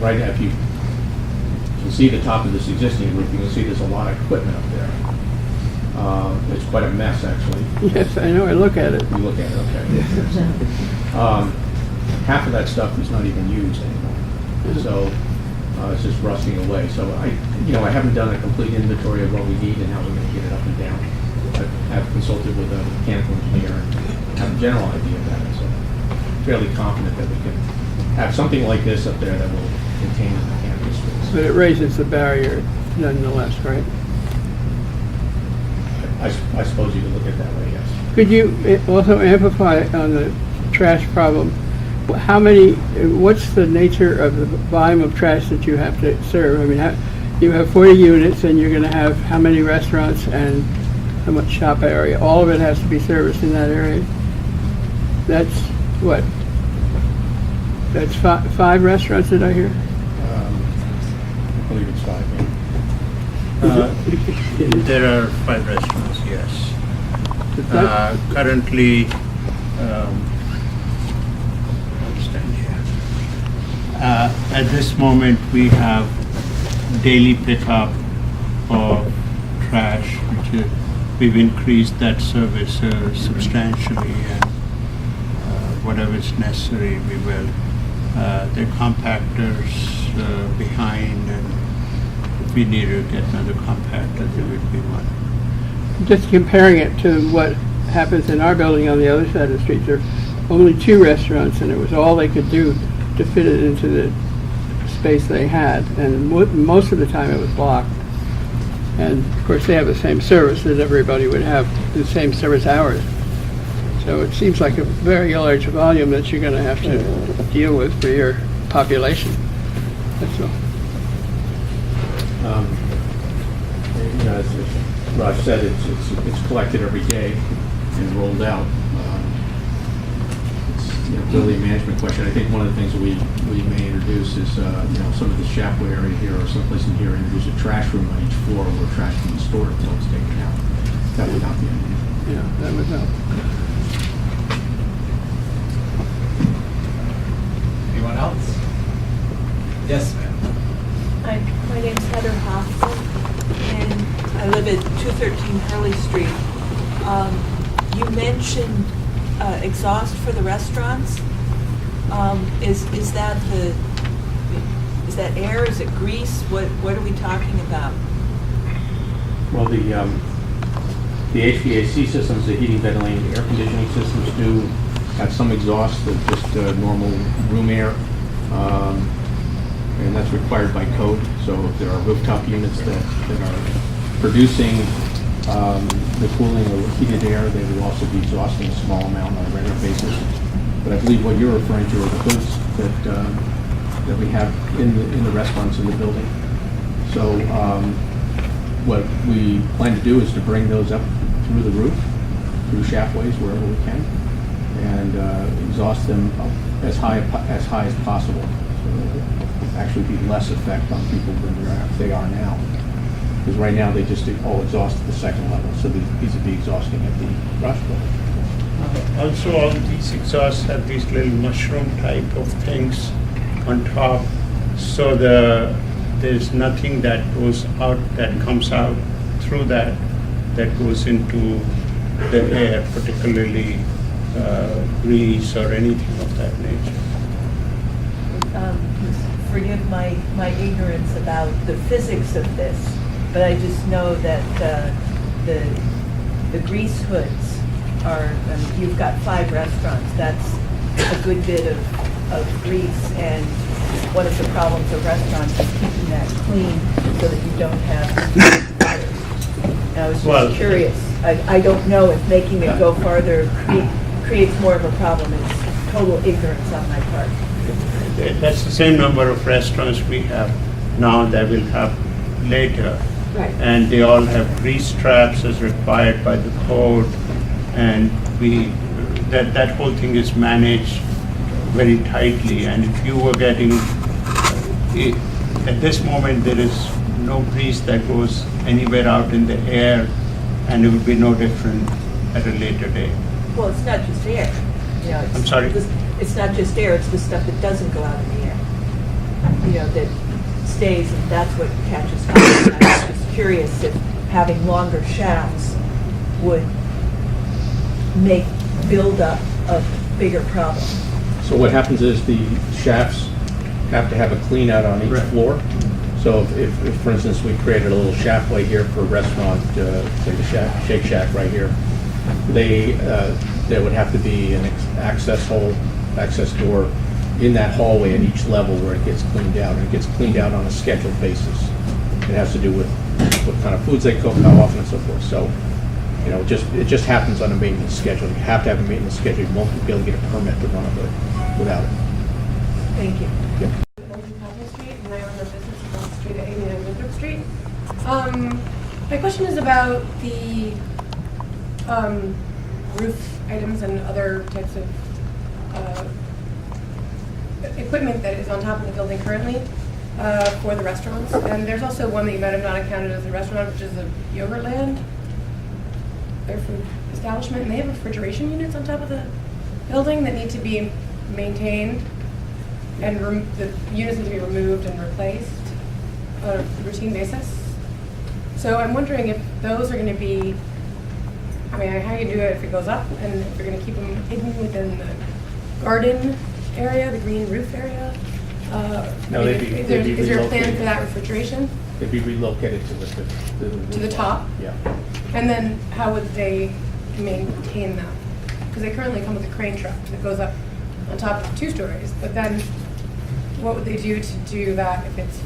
right now, if you can see the top of this existing roof, you can see there's a lot of equipment up there. It's quite a mess, actually.
Yes, I know, I look at it.
You look at it, okay. Half of that stuff is not even used anymore. So it's just rusting away. So I haven't done a complete inventory of what we need and how we're going to get it up and down. I've consulted with a mechanical engineer and have a general idea of that. So I'm fairly confident that we can have something like this up there that will contain the mechanical space.
But it raises the barrier nonetheless, right?
I suppose you could look at it that way, yes.
Could you also amplify on the trash problem? What's the nature of the volume of trash that you have to serve? I mean, you have 40 units and you're going to have how many restaurants and how much shop area? All of it has to be serviced in that area? That's what? That's 5 restaurants, did I hear?
I believe it's 5, yeah.
There are 5 restaurants, yes. Currently, at this moment, we have daily pickup of trash, which we've increased that service substantially, and whatever is necessary, we will. There are compactors behind, and if we need to get another compactor, there would be one.
Just comparing it to what happens in our building on the other side of the street, there are only 2 restaurants, and it was all they could do to fit it into the space they had, and most of the time it was blocked. And of course they have the same service that everybody would have, the same service hours. So it seems like a very large volume that you're going to have to deal with for your population. That's all.
As Raj said, it's collected every day and rolled out. It's really a management question. I think one of the things that we may introduce is some of the chapway area here or someplace in here, introduce a trash room on each floor where trash can be stored until it's taken out. That would not be unusual.
Yeah, that would help.
Anyone else? Yes, ma'am.
Hi, my name's Heather Hoffman, and I live at 213 Hurley Street. You mentioned exhaust for the restaurants. Is that air? Is it grease? What are we talking about?
Well, the HVAC systems, the heating, ventilating, air conditioning systems do have some exhaust of just normal room air. And that's required by code. So if there are rooftop units that are producing the cooling or heated air, they will also be exhausting a small amount on a regular basis. But I believe what you're referring to are the hoods that we have in the restaurants in the building. So what we plan to do is to bring those up through the roof, through shaftways wherever we can, and exhaust them up as high as possible. Actually be less effect on people than they are now. Because right now they just all exhaust at the second level, so these would be exhausting at the rush level.
Also, all these exhausts have these little mushroom type of things on top, so the there's nothing that goes out, that comes out through that goes into the air, particularly grease or anything of that nature.
Forgive my ignorance about the physics of this, but I just know that the grease hoods are, you've got 5 restaurants, that's a good bit of grease, and one of the problems of restaurants is keeping that clean so that you don't have fires. And I was just curious. I don't know if making it go farther creates more of a problem. It's total ignorance on my part.
That's the same number of restaurants we have now that we'll have later.
Right.
And they all have grease traps as required by the code, and that whole thing is managed very tightly. And if you were getting, at this moment there is no grease that goes anywhere out in the air, and it would be no different at a later date.
Well, it's not just air. You know,
I'm sorry?
It's not just air, it's the stuff that doesn't go out in the air. You know, that stays, and that's what catches fire. And I was just curious if having longer shafts would make buildup a bigger problem.
So what happens is the shafts have to have a clean out on each floor. So if, for instance, we created a little shaftway here for a restaurant, say the Shake Shack right here, there would have to be an access door in that hallway at each level where it gets cleaned out, and it gets cleaned out on a scheduled basis. It has to do with what kind of foods they cook, how often, and so forth. So, you know, it just happens on a maintenance schedule. You have to have a maintenance schedule. You won't be able to get a permit to run it without it.
Thank you.
Yep.
Street, and I own a business across the street at 89 Winthrop Street. My question is about the roof items and other types of equipment that is on top of the building currently for the restaurants. And there's also one that you might have not accounted as a restaurant, which is a Yogurtland, their food establishment, and they have refrigeration units on top of the building that need to be maintained, and the units need to be removed and replaced on a routine basis. So I'm wondering if those are going to be, I mean, how you do it if it goes up, and if you're going to keep them hidden within the garden area, the green roof area.
No,
is there a plan for that refrigeration?
They'd be relocated to
To the top?
Yeah.
And then how would they maintain that? Because they currently come with a crane truck that goes up on top of 2 stories, but then what would they do to do that if it's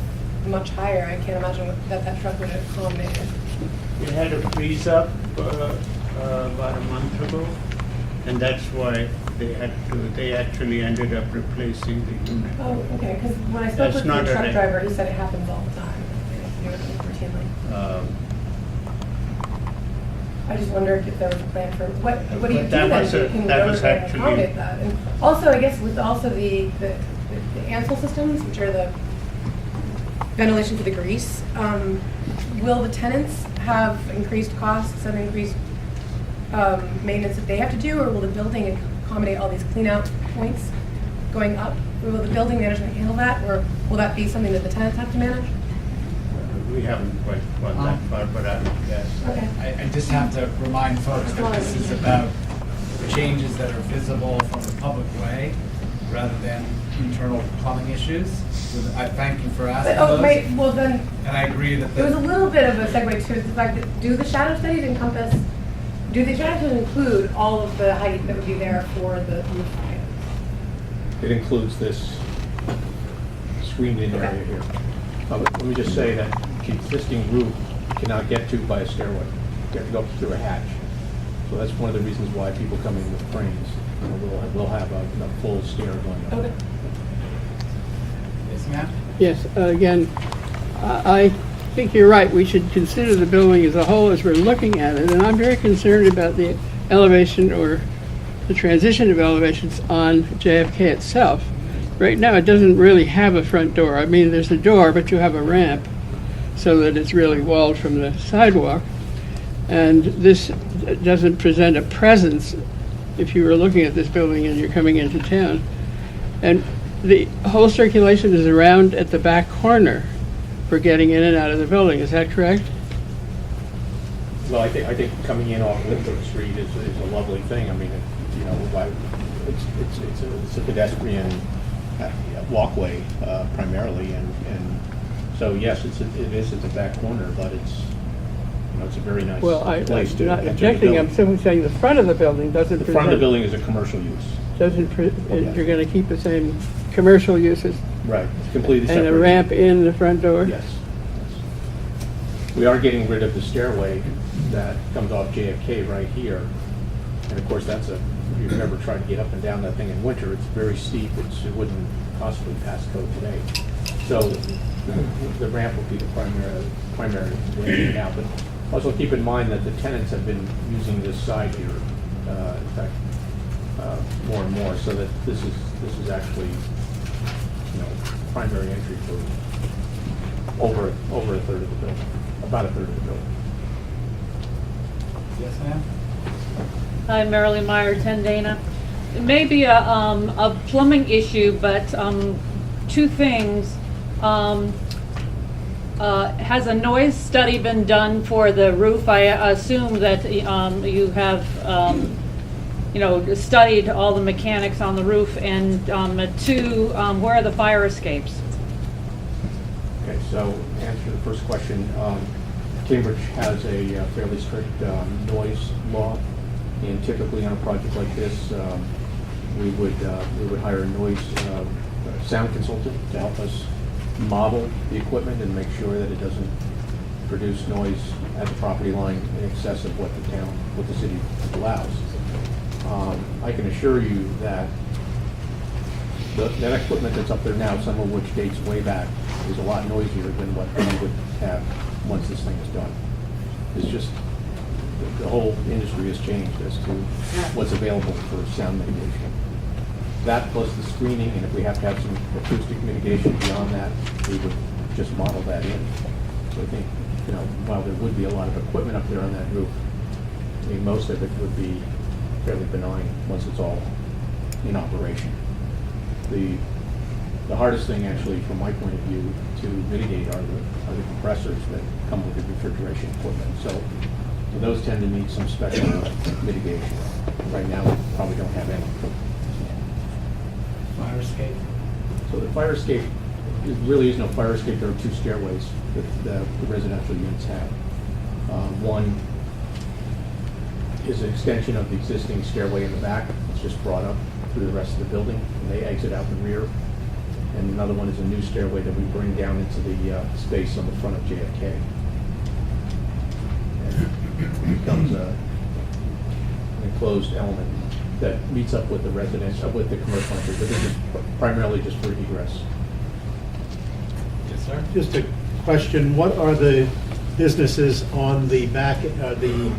much higher? I can't imagine that truck would accommodate it.
We had a freeze up about a month ago, and that's why they actually ended up replacing the unit.
Oh, okay, because when I spoke with the truck driver, he said it happens all the time. They do it routinely. I just wondered if there was a plan for, what do you do then?
That was actually
accommodate that? And also, I guess, with also the Ansel systems, which are the ventilation for the grease, will the tenants have increased costs and increased maintenance that they have to do, or will the building accommodate all these clean out points going up? Will the building management handle that, or will that be something that the tenants have to manage?
We haven't quite gone that far, but I would guess.
Okay.
I just have to remind folks that this is about changes that are visible from the public way rather than internal plumbing issues. So I thank you for asking those.
Wait, well then,
and I agree that
there was a little bit of a segue to the fact that do the shadow studies include all of the height that would be there for the roof items?
It includes this screened-in area here. Let me just say that the existing roof you cannot get to by a stairway. You have to go up through a hatch. So that's one of the reasons why people come in with cranes. We'll have a full stair going up.
Okay.
Yes, ma'am?
Yes, again, I think you're right. We should consider the building as a whole as we're looking at it. And I'm very concerned about the elevation or the transition of elevations on JFK itself. Right now, it doesn't really have a front door. I mean, there's a door, but you have a ramp so that it's really walled from the sidewalk. And this doesn't present a presence if you were looking at this building and you're coming into town. And the whole circulation is around at the back corner. for getting in and out of the building, is that correct?
Well, I think coming in off Winthrop Street is a lovely thing. I mean, you know, it's a pedestrian walkway primarily, and so yes, it is at the back corner, but it's, you know, it's a very nice
Well,
place
I'm
to
not
enter the
objecting, I'm
building.
simply saying the front of the building doesn't
The
present...
front of the building is a commercial use.
You're going to keep the same commercial uses?
Right, it's completely separate.
And a ramp in the front door?
Yes. We are getting rid of the stairway that comes off JFK right here. And of course, if you've never tried to get up and down that thing in winter, it's very steep. It wouldn't possibly pass code today. So the ramp will be the primary way now. But also keep in mind that the tenants have been using this side here, in fact, more and more, so that this is actually, you know, primary entry for over a third of the building, about a third of the building.
Yes, ma'am?
Hi, Marilyn Meyer, 10 Dana. It may be a plumbing issue, but two things. Has a noise study been done for the roof? I assume that you have, you know, studied all the mechanics on the roof. And two, where are the fire escapes?
Okay, so to answer the first question, Cambridge has a fairly strict noise law, and typically on a project like this, we would hire a noise sound consultant to help us model the equipment and make sure that it doesn't produce noise at the property line in excess of what the city allows. I can assure you that that equipment that's up there now, some of which dates way back, is a lot noisier than what we would have once this thing is done. It's just, the whole industry has changed as to what's available for sound mitigation. That plus the screening, and if we have to have some acoustic mitigation beyond that, we would just model that in. So I think, you know, while there would be a lot of equipment up there on that roof, I mean, most of it would be fairly benign once it's all in operation. The hardest thing, actually, from my point of view, to mitigate are the compressors that come with the refrigeration equipment. So those tend to need some special mitigation. Right now, we probably don't have any.
Fire escape?
So the fire escape, there really is no fire escape. There are two stairways that the residential units have. One is an extension of the existing stairway in the back. It's just brought up through the rest of the building, and they exit out the rear. And another one is a new stairway that we bring down into the space on the front of JFK. And it becomes an enclosed element that meets up with the residential, with the commercial entry, but this is primarily just for egress.
Yes, sir?
Just a question, what are the businesses on the back, the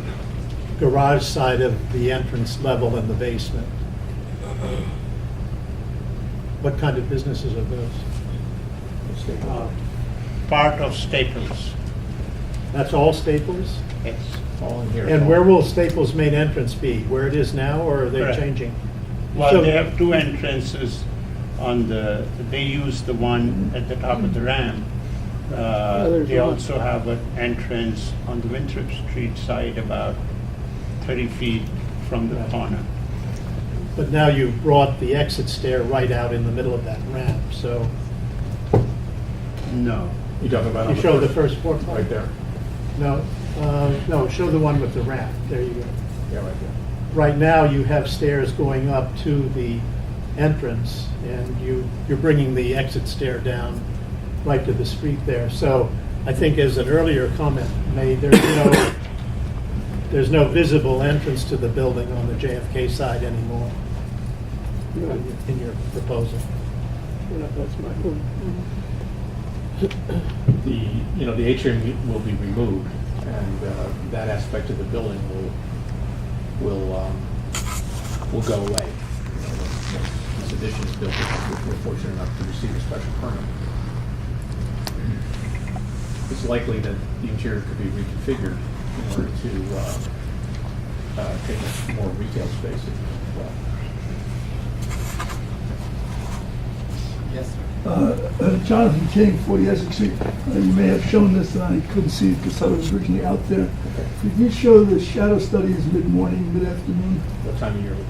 garage side of the entrance level in the basement? What kind of businesses are those?
Part of Staples.
That's all Staples?
Yes.
All in here.
And where will Staples' main entrance be? Where it is now, or are they
Correct.
changing?
Well,
So-
they have two entrances they use the one at the top of the ramp.
there's
They
one.
also have an entrance on the Winthrop Street side about 30 feet from the corner.
But now you've brought the exit stair right out in the middle of that ramp, so
No.
You talking about?
you show the first floor plan?
Right there.
No, no, show the one with the ramp. There you go.
Yeah, right there.
Right now, you have stairs going up to the entrance, and you're bringing the exit stair down right to the street there. So I think as an earlier comment made, there's no visible entrance to the building on the JFK side anymore in your proposal.
That's my point.
The atrium will be removed, and that aspect of the building will go away. This addition is built, if we're fortunate enough to receive a special permit. It's likely that the interior could be reconfigured in order to take up more retail space as well.
Yes, sir.
Jonathan King, 40 Essex Street. You may have shown this, and I couldn't see it because I was originally out there. Could you show the shadow studies mid-morning, mid-afternoon?
What time of year was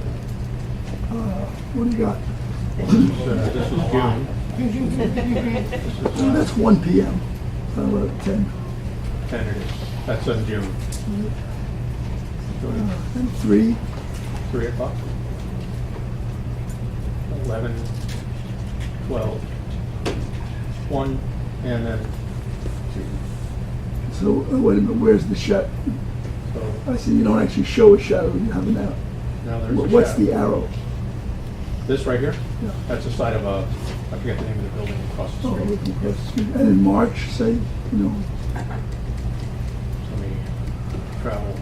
What do you got?
that? This was June.
That's 1 p.m. 10.
10 it is. That's in June.
And 3.
3 o'clock. 11, 12, 1, and then 2.
So, wait a minute, where's the shadow?
So
I see you don't actually show a shadow, you have an arrow.
now there's a
What's
shadow.
the arrow?
This right here?
Yeah.
That's the side of a, I forget the name of the building across the
Oh,
street.
looking across the street. And in March, say, you know,
Let me travel.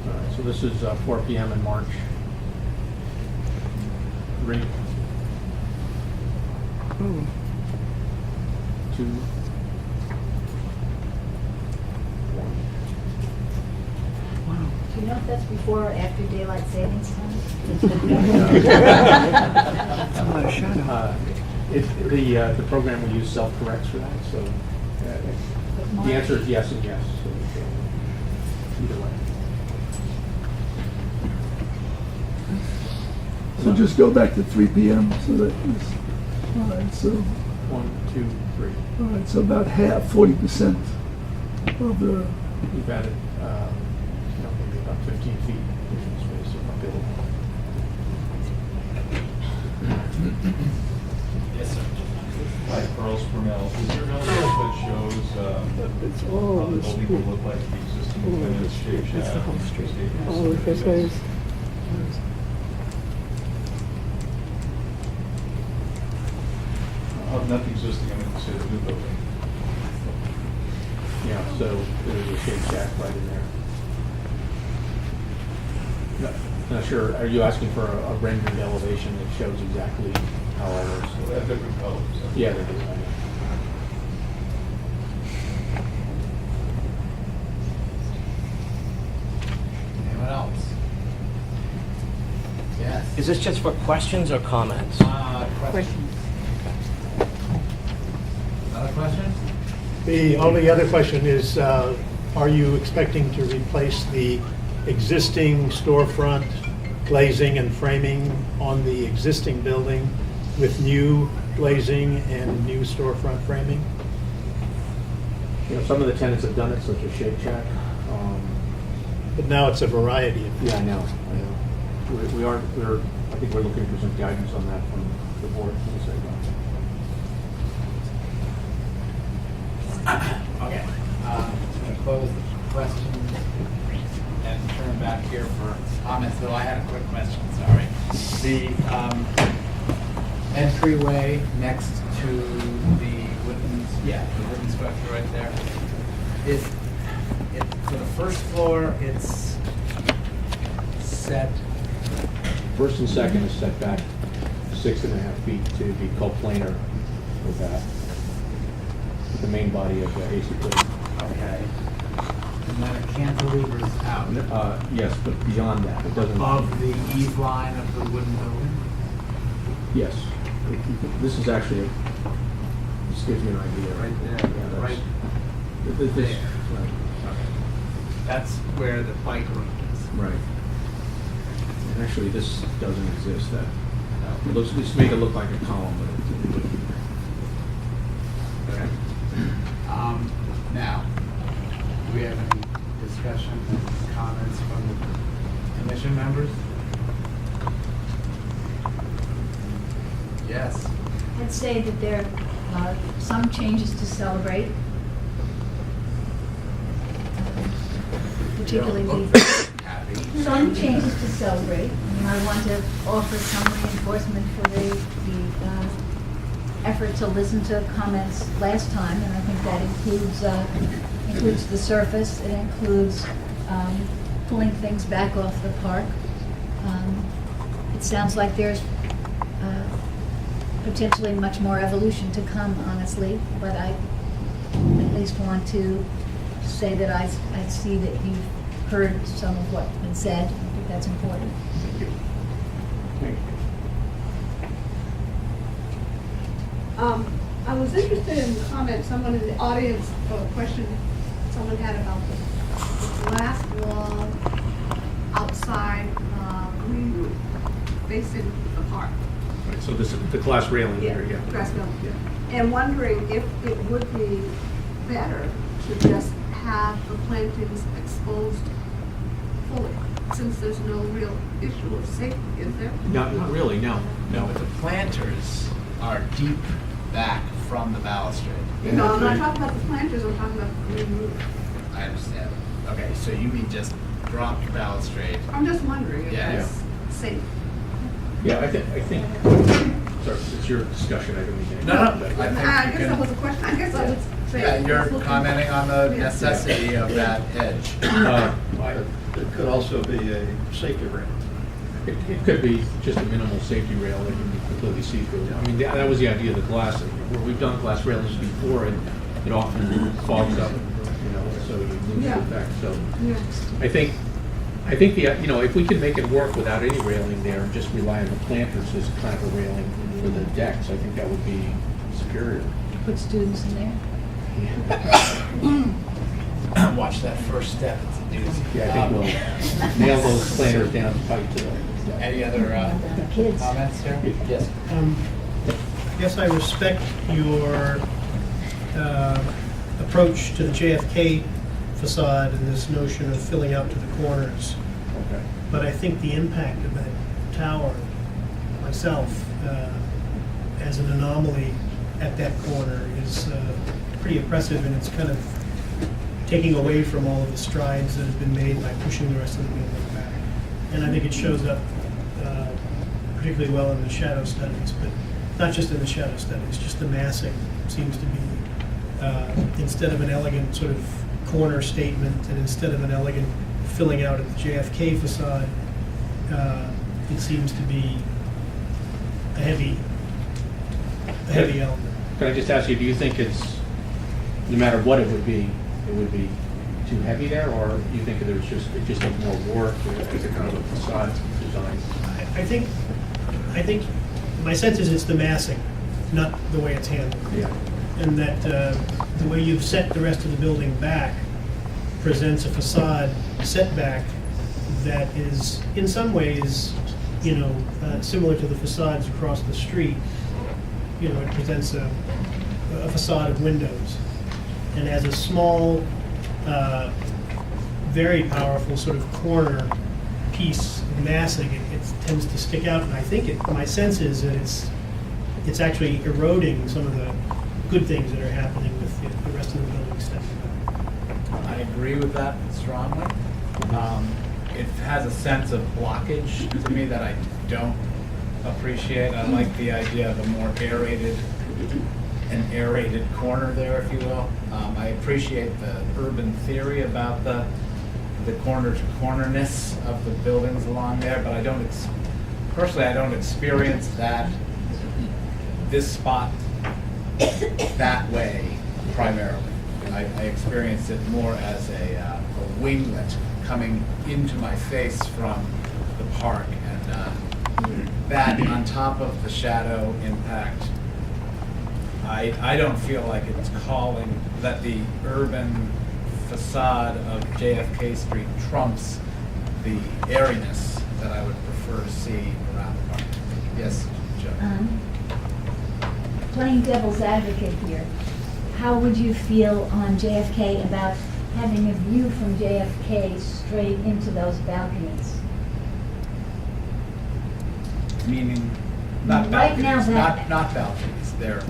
All right, so this is 4 p.m. in March. 3, 2,
Do you know if that's before or after daylight savings time?
The program we use self-corrects for that, so the answer is yes and yes. So either way.
so just go back to 3 p.m. So that is, all right, so,
1, 2, 3.
all right, so about half, 40% of the,
We've added, maybe about 15 feet vision space of our building.
Yes, sir.
Hi, Carl Spermel. Is there an element that shows how the building will look like the existing tenants, shape shaft?
It's the whole street.
statements,
All of this is.
Not the existing, I mean, say the new building.
Yeah, so there's a shade shack right in there. Not sure, are you asking for a rendered elevation that shows exactly how all
So
those?
they have different colors.
Yeah, they do.
Anyone else? Yes.
Is this just for questions or comments?
Questions. Another question?
The only other question is, are you expecting to replace the existing storefront glazing and framing on the existing building with new glazing and new storefront framing?
Some of the tenants have done it, such as Shake Shack.
But now it's a variety of.
Yeah, I know. We're, I think we're looking for some guidance on that from the board.
Okay. I'm going to close the questions and turn back here for comments, though I had a quick question, sorry. The entryway next to the wooden structure right there, for the first floor, it's set.
First and second is set back 6.5 feet to be coplanar with that. The main body of the AC building.
Okay. And then a cantilever is out.
Yes, but beyond that, it doesn't.
Above the eave line of the wooden building?
Yes. This is actually, this gives you an idea.
Right there,
Yeah,
right
this,
there. That's where the bike room is.
Right. And actually, this doesn't exist. That it looks, just make it look like a column, but it
Okay. Now, do we have any discussion, comments from the commission members? Yes.
I'd say that there are some changes to celebrate. Particularly
Happy.
some changes to celebrate. I want to offer some reinforcement for the effort to listen to comments last time, and I think that includes the surface. It includes pulling things back off the park. It sounds like there's potentially much more evolution to come, honestly, but I at least want to say that I see that you've heard some of what's been said. I think that's important.
Thank you. Thank you.
I was interested in the comment, someone in the audience, a question someone had about the glass wall outside, green roof facing the park.
Right, so this, the glass railing here, yeah.
Grass building.
Yeah.
And wondering if it would be better to just have the plantings exposed fully, since there's no real issue of safety, is there?
Not really, no.
No, but the planters are deep back from the balustrade.
No, I'm not talking about the planters, I'm talking about the green roof.
I understand. Okay, so you mean just drop your balustrade?
I'm just wondering if
Yeah.
that's safe.
Yeah, I think, sorry, it's your discussion, I don't mean to.
No, no,
interrupt
I
that.
think
I
you
guess
can-
that was a question, I guess I would say.
Yeah, you're
let's look
commenting
into-
on the
Yeah.
necessity of that edge.
It could also be a safety rail.
It could be just a minimal safety rail that can be completely see-through. I mean, that was the idea of the glass. Where we've done glass railings before, and it often fogs up, so you lose the
Yeah.
effect. So
Yeah.
I think the, if we can make it work without any railing there and just rely on the planters as kind of a railing for the decks, I think that would be superior.
Put students in there?
Watch that first step, it's a doozy.
Yeah, I think we'll nail those planters down tight to the.
Any other comments here? Yes.
I guess I respect your approach to the JFK facade and this notion of filling out to the corners.
Okay.
But I think the impact of that tower, myself, as an anomaly at that corner is pretty impressive, and it's kind of taking away from all of the strides that have been made by pushing the rest of the building back. And I think it shows up particularly well in the shadow studies, but not just in the shadow studies, just the massing seems to be, instead of an elegant sort of corner statement and instead of an elegant filling out of the JFK facade, it seems to be a heavy element.
Can I just ask you, do you think it's, no matter what it would be too heavy there, or you think it just needs more work as a kind of a facade design?
I think my sense is it's the massing, not the way it's handled.
Yeah.
And that the way you've set the rest of the building back presents a facade setback that is, in some ways, similar to the facades across the street. It presents a facade of windows. And as a small, very powerful sort of corner piece of massing, it tends to stick out. And I think my sense is that it's actually eroding some of the good things that are happening with the rest of the building stepping back.
I agree with that strongly. It has a sense of blockage to me that I don't appreciate. I like the idea of a more an aerated corner there, if you will. I appreciate the urban theory about the corner-to-cornerness of the buildings along there, but I don't experience this spot that way primarily. I experience it more as a winglet coming into my face from the park, and that on top of the shadow impact, I don't feel like it's calling that the urban facade of JFK Street trumps the airiness that I would prefer to see around the park. Yes, Joe?
Playing devil's advocate here, how would you feel on JFK about having a view from JFK straight into those balconies?
Meaning, not
Right now
balconies,
that-
not balconies, they're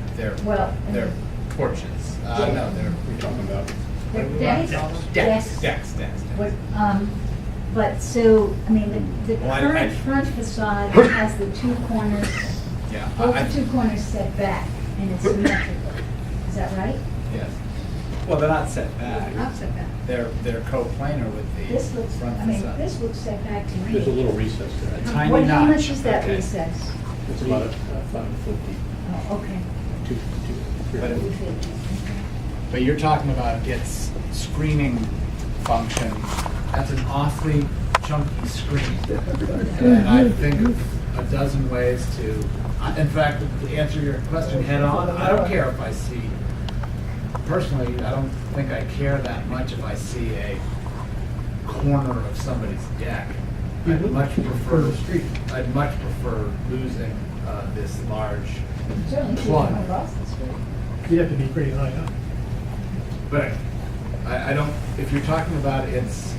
porches. No, they're, we're talking about.
Decks?
Decks.
What, but so, I mean, the
Well,
current front facade has the two corners,
Yeah.
both the two corners set back, and it's symmetrical. Is that right?
Yes. Well, they're not set back.
Not set back.
They're co-planar with the
This looks,
front
I mean,
facade.
this looks set back to me.
There's a little recess there.
A tiny
What, how
notch.
much is that
Okay.
recess?
It's about 5 foot deep.
Oh, okay.
But But you're talking about its screening function. That's an awfully chunky screen. And I think of a dozen ways to In fact, to answer your question head on, I don't care if I see, personally, I don't think I care that much if I see a corner of somebody's deck. I'd much prefer
the street.
I'd much prefer losing this large
Certainly,
plug.
across the street.
You'd have to be pretty high up.
But I don't, if you're talking about its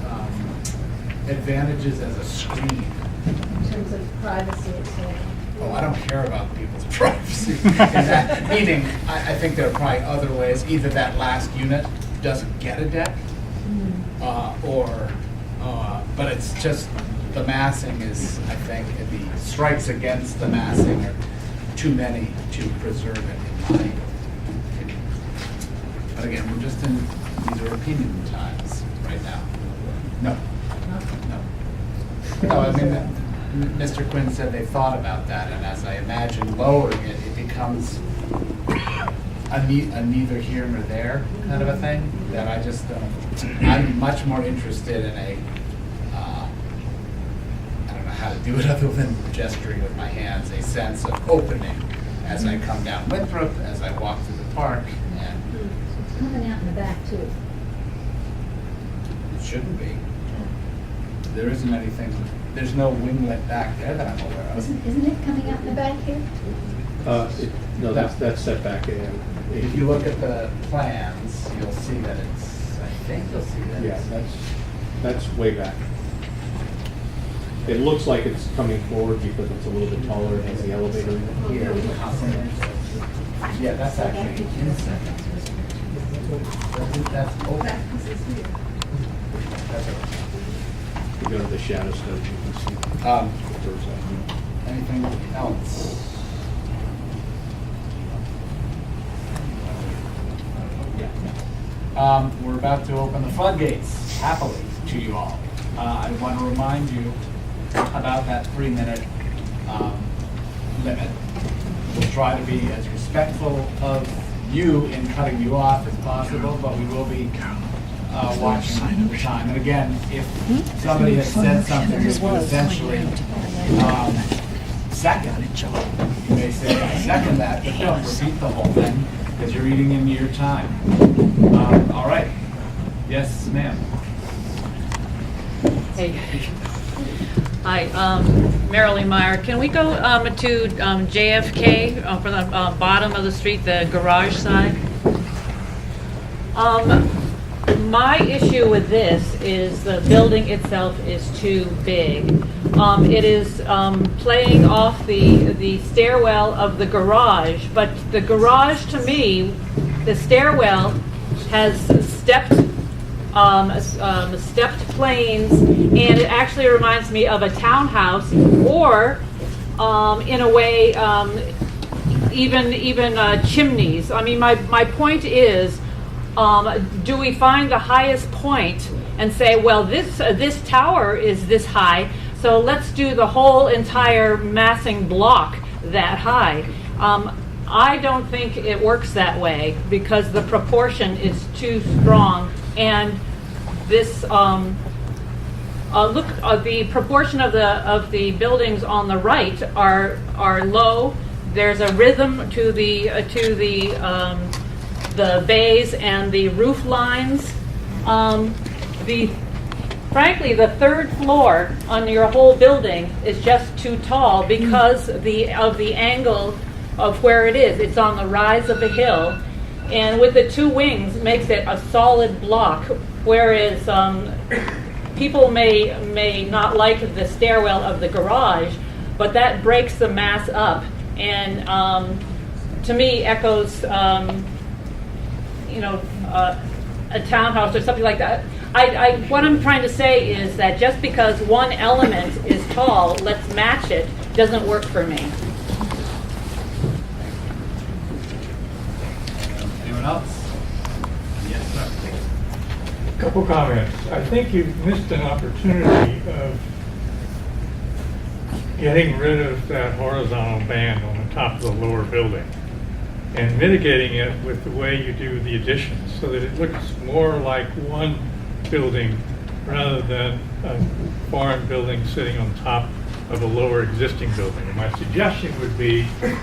advantages as a screen,
In terms of privacy, it's
oh, I don't care about people's privacy. Meaning, I think there are probably other ways. Either that last unit doesn't get a deck, but it's just, the massing is, I think, the strikes against the massing are too many to preserve it in my opinion. But again, we're just in, these are opinion times right now. No. No, I mean, Mr. Quinn said they thought about that, and as I imagine lowering it, it becomes a neither here nor there kind of a thing, that I just don't, I'm much more interested in a, I don't know how to do it other than gesturing with my hands, a sense of opening as I come down Winthrop, as I walk through the park, and
It's coming out in the back too.
it shouldn't be. There isn't anything, there's no winglet back there that I'm aware of.
Isn't it coming out in the back here?
No, that's set back in.
If you look at the plans, you'll see that it's, I think you'll see that
Yeah,
it's.
that's way back. It looks like it's coming forward because it's a little bit taller, it has the elevator in it.
Here, yeah, that's actually inside. That's open. That's open.
If you go to the shadow study, you can see. the first one.
Anything else? We're about to open the floodgates, happily, to you all. I want to remind you about that 3-minute limit. We'll try to be as respectful of you in cutting you off as possible, but we will be watching the time. And again, if somebody has said something that would essentially second, you may say, I second that, but don't repeat the whole thing, because you're eating into your time. All right. Yes, ma'am.
Hey. Hi, Marilyn Meyer. Can we go to JFK from the bottom of the street, the garage side? My issue with this is the building itself is too big. It is playing off the stairwell of the garage, but the garage, to me, the stairwell has stepped planes, and it actually reminds me of a townhouse, or in a way, even chimneys. I mean, my point is, do we find the highest point and say, well, this tower is this high, so let's do the whole entire massing block that high? I don't think it works that way, because the proportion is too strong, and this the proportion of the buildings on the right are low. There's a rhythm to the bays and the roof lines. Frankly, the third floor on your whole building is just too tall because of the angle of where it is. It's on the rise of the hill, and with the two wings makes it a solid block, whereas people may not like the stairwell of the garage, but that breaks the mass up, and to me echoes a townhouse or something like that. What I'm trying to say is that just because one element is tall, let's match it, doesn't work for me.
Anyone else? Yes, sir.
Couple comments. I think you've missed an opportunity of getting rid of that horizontal band on the top of the lower building and mitigating it with the way you do the additions, so that it looks more like one building rather than a foreign building sitting on top of a lower existing building. And my suggestion would be to,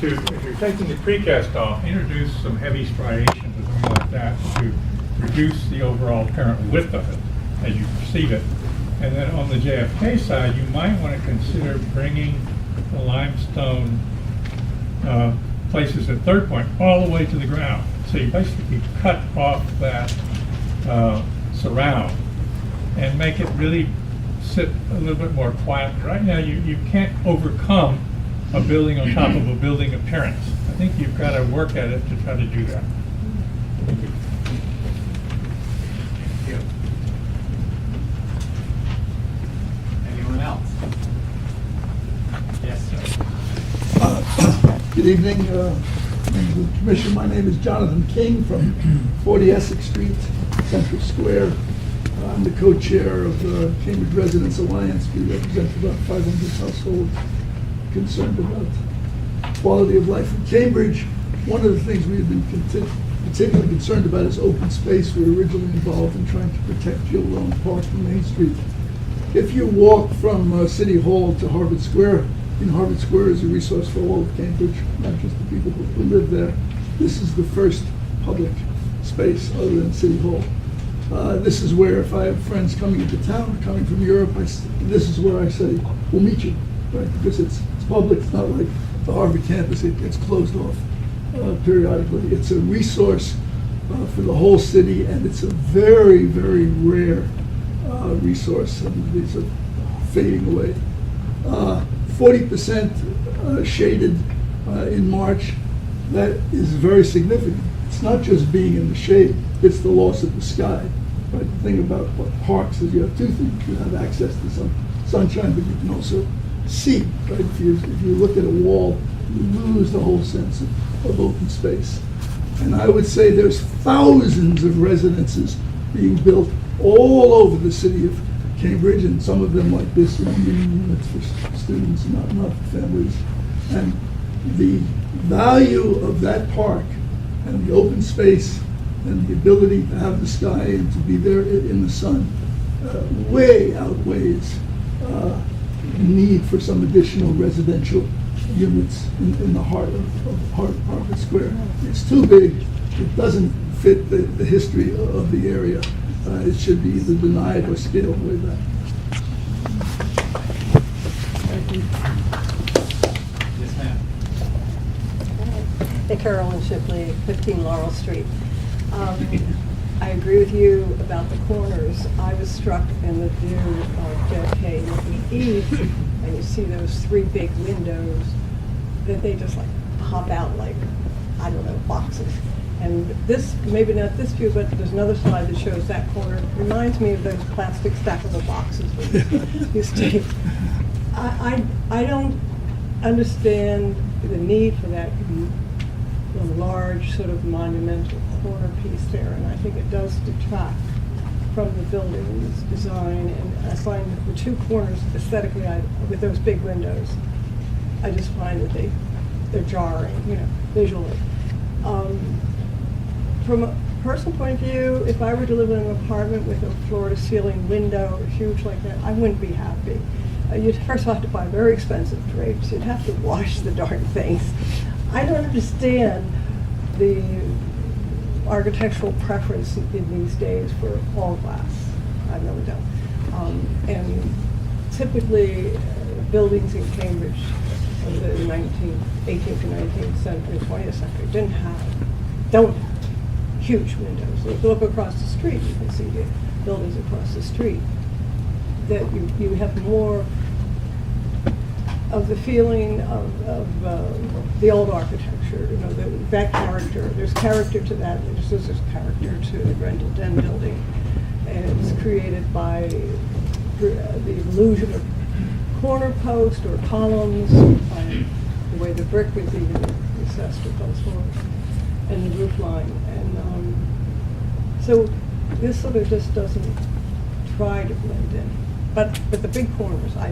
if you're taking the precast off, introduce some heavy striations or something like that to reduce the overall apparent width of it as you perceive it. And then on the JFK side, you might want to consider bringing the limestone places at Third Point all the way to the ground. So you basically cut off that surround and make it really sit a little bit more quiet. Right now, you can't overcome a building on top of a building appearance. I think you've got to work at it to try to do that. Thank you.
Anyone else? Yes, sir.
Good evening, members of the commission. My name is Jonathan King from 40 Essex Street, Central Square. I'm the co-chair of the Cambridge Residents Alliance. We represent about 500 households concerned about quality of life in Cambridge. One of the things we have been particularly concerned about is open space. We were originally involved in trying to protect Jill Rowan Park from Main Street. If you walk from City Hall to Harvard Square, Harvard Square is a resource for all of Cambridge, not just the people who live there. This is the first public space other than City Hall. This is where, if I have friends coming into town, coming from Europe, this is where I say, we'll meet you, right? Because it's public. It's not like the Harvard campus. It gets closed off periodically. It's a resource for the whole city, and it's a very, very rare resource. And these are fading away. 40% shaded in March. That is very significant. It's not just being in the shade, it's the loss of the sky. Right? The thing about parks is you have two things. You have access to some sunshine, but you can also see. Right? If you look at a wall, you lose the whole sense of open space. And I would say there's thousands of residences being built all over the city of Cambridge, and some of them like this, units for students, not for families. And the value of that park and the open space and the ability to have the sky and to be there in the sun way outweighs the need for some additional residential units in the heart of Harvard Square. It's too big. It doesn't fit the history of the area. It should be either denied or scaled way back.
Thank you.
Yes, ma'am.
Hey, Carolyn Shipley, 15 Laurel Street. I agree with you about the corners. I was struck in the view of JFK looking east, and you see those three big windows that they just like pop out like, I don't know, boxes. And this, maybe not this view, but there's another slide that shows that corner. Reminds me of those plastic stackable boxes we used to. I don't understand the need for that large sort of monumental corner piece there, and I think it does detract from the building's design. And I find that the two corners aesthetically, with those big windows, I just find that they're jarring, visually. From a personal point of view, if I were to live in an apartment with a floor-to-ceiling window, huge like that, I wouldn't be happy. You'd first have to buy very expensive drapes. You'd have to wash the darn things. I don't understand the architectural preference in these days for all glass. I really don't. And typically, buildings in Cambridge of the 18th to 19th century, 20th century don't have huge windows. If you look across the street, you can see the buildings across the street. That you have more of the feeling of the old architecture, that character. There's character to that. There's character to the Grendel Den building, and it's created by the illusion of corner post or columns, by the way the brick was even recessed or both floors, and the roof line. And so this sort of just doesn't try to blend in. But the big corners, I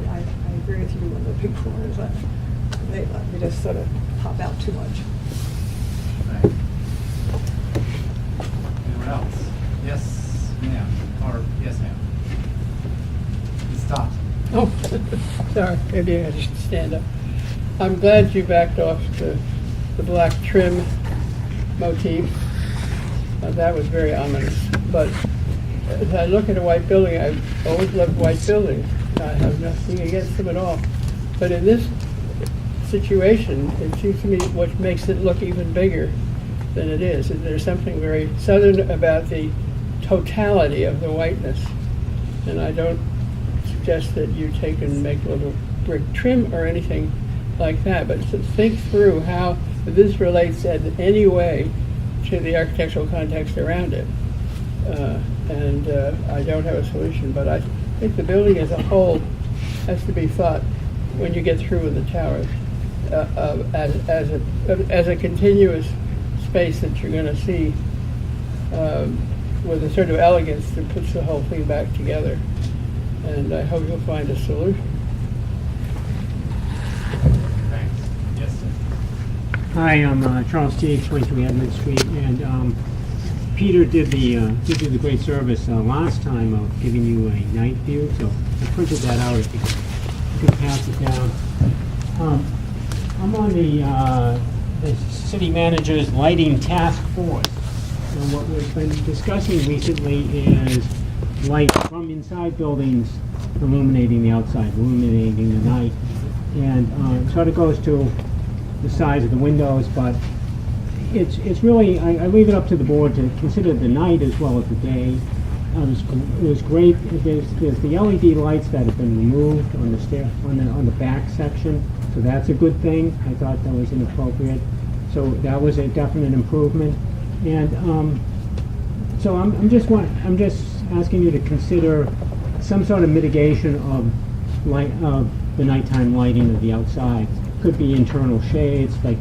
agree with you on the big corners. They just sort of pop out too much.
Right. Anyone else? Yes, ma'am. Or yes, ma'am. Stop.
Oh, sorry, maybe I should stand up. I'm glad you backed off the black trim motif. That was very ominous. But as I look at a white building, I've always loved white buildings. I have nothing against them at all. But in this situation, it seems to me what makes it look even bigger than it is. There's something very southern about the totality of the whiteness. And I don't suggest that you take and make a little brick trim or anything like that, but to think through how this relates in any way to the architectural context around it. I don't have a solution, but I think the building as a whole has to be thought when you get through with the towers as a continuous space that you're going to see with a sort of elegance that puts the whole thing back together. And I hope you'll find a solution.
Thanks. Yes, sir.
Hi, I'm Charles Teague, 23 Edmund Street, and Peter did the great service last time of giving you a night view, so I printed that out if you could pass it down. I'm on the city manager's lighting task force, and what we've been discussing recently is light from inside buildings illuminating the outside, illuminating the night, and it sort of goes to the size of the windows, but it's really, I leave it up to the board to consider the night as well as the day. It was great. There's the LED lights that have been removed on the on the back section, so that's a good thing. I thought that was inappropriate, so that was a definite improvement. And so I'm just asking you to consider some sort of mitigation of the nighttime lighting of the outside. Could be internal shades, like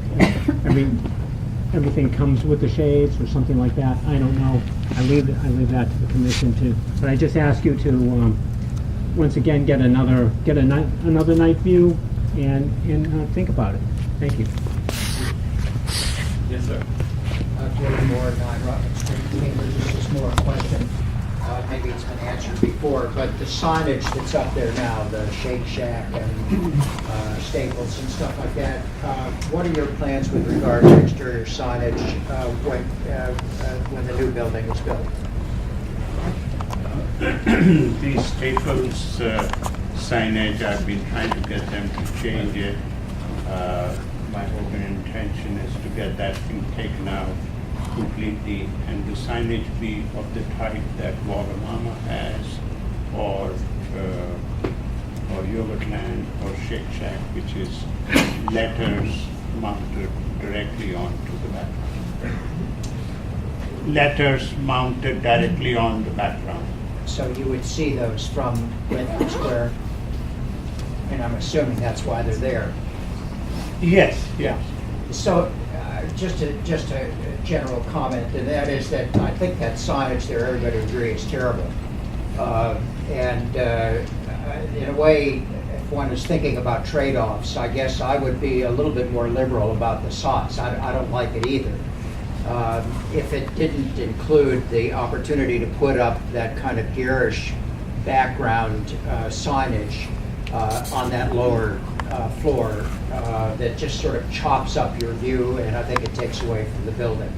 everything comes with the shades or something like that. I don't know. I leave that to the commission too. But I just ask you to once again get another night view and think about it. Thank you.
Yes, sir.
Gordon Moore, 9 Rutland Street, Cambridge. This is more a question. Maybe it's been answered before, but the signage that's up there now, the Shake Shack and Staples and stuff like that, what are your plans with regard to exterior signage when the new building is built?
These Staples signage, I've been trying to get them to change it. My hope and intention is to get that thing taken out completely, and the signage be of the type that Wagamama has, or Yogurtland, or Shake Shack, which is letters mounted directly onto the background. Letters mounted directly on the background.
So you would see those from Winthrop Square, and I'm assuming that's why they're there.
Yes, yeah.
So, just a general comment, and that is that I think that signage there, everybody would agree, is terrible. In a way, if one is thinking about trade-offs, I guess I would be a little bit more liberal about the size. I don't like it either. If it didn't include the opportunity to put up that kind of garish background signage on that lower floor that just sort of chops up your view, and I think it takes away from the building.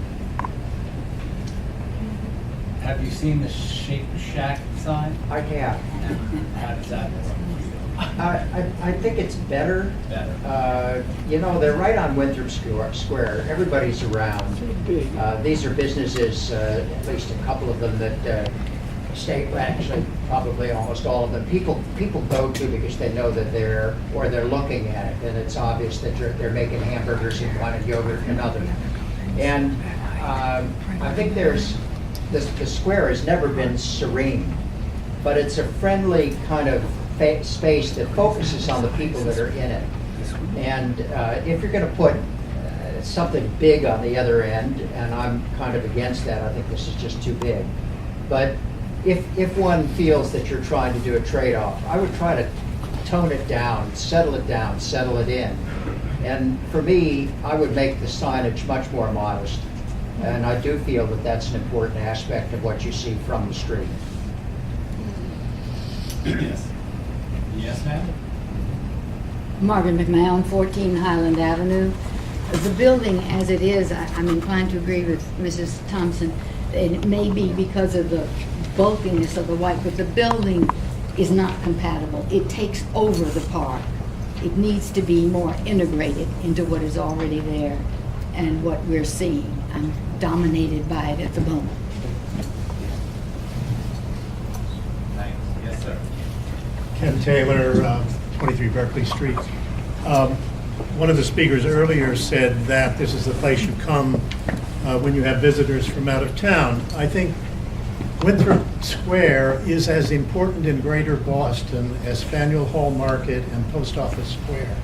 Have you seen the Shake Shack sign?
I have.
How does that work?
I think it's better.
Better.
They're right on Winthrop Square. Everybody's around. These are businesses, at least a couple of them that actually probably almost all of them, people go to because they know that they're looking at it, and it's obvious that they're making hamburgers in one and yogurt in another. And I think the square has never been serene, but it's a friendly kind of space that focuses on the people that are in it. And if you're going to put something big on the other end, and I'm kind of against that, I think this is just too big. But if one feels that you're trying to do a trade-off, I would try to tone it down, settle it in. And for me, I would make the signage much more modest. And I do feel that that's an important aspect of what you see from the street.
Yes. Yes, ma'am?
Margaret McMahon, 14 Highland Avenue. The building as it is, I'm inclined to agree with Mrs. Thompson. It may be because of the bulkiness of the white, but the building is not compatible. It takes over the park. It needs to be more integrated into what is already there and what we're seeing. I'm dominated by it at the moment.
Thanks. Yes, sir.
Ken Taylor, 23 Berkeley Street. One of the speakers earlier said that this is the place you come when you have visitors from out of town. I think Winthrop Square is as important in Greater Boston as Faneuil Hall Market and Post Office Square.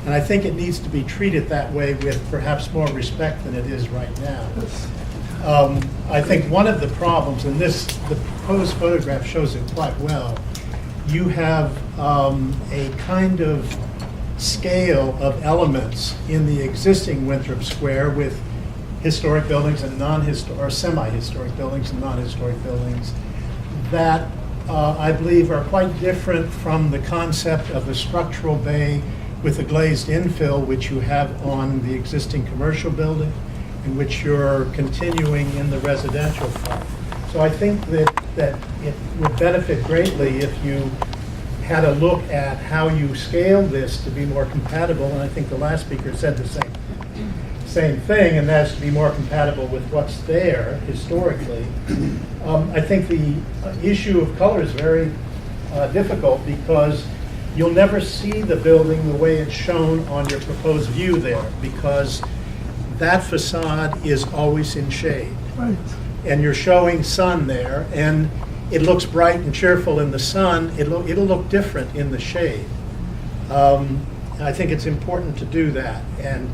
And I think it needs to be treated that way with perhaps more respect than it is right now. I think one of the problems, and the proposed photograph shows it quite well, you have a kind of scale of elements in the existing Winthrop Square with historic buildings and or semi-historic buildings and non-historic buildings that I believe are quite different from the concept of a structural bay with a glazed infill, which you have on the existing commercial building, and which you're continuing in the residential part. So I think that it would benefit greatly if you had a look at how you scale this to be more compatible, and I think the last speaker said the same thing, and that's to be more compatible with what's there historically. I think the issue of color is very difficult because you'll never see the building the way it's shown on your proposed view there, because that facade is always in shade.
Right.
And you're showing sun there, and it looks bright and cheerful in the sun. It'll look different in the shade. I think it's important to do that. And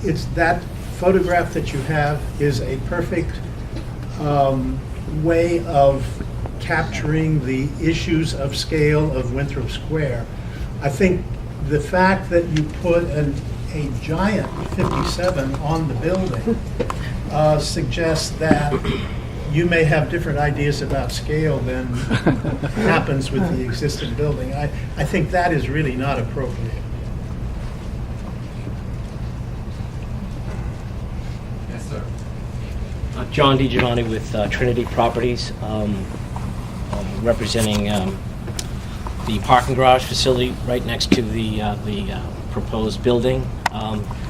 it's that photograph that you have is a perfect way of capturing the issues of scale of Winthrop Square. I think the fact that you put a giant 57 on the building suggests that you may have different ideas about scale than happens with the existing building. I think that is really not appropriate.
Yes, sir.
John DiGiovanni with Trinity Properties, representing the parking garage facility right next to the proposed building.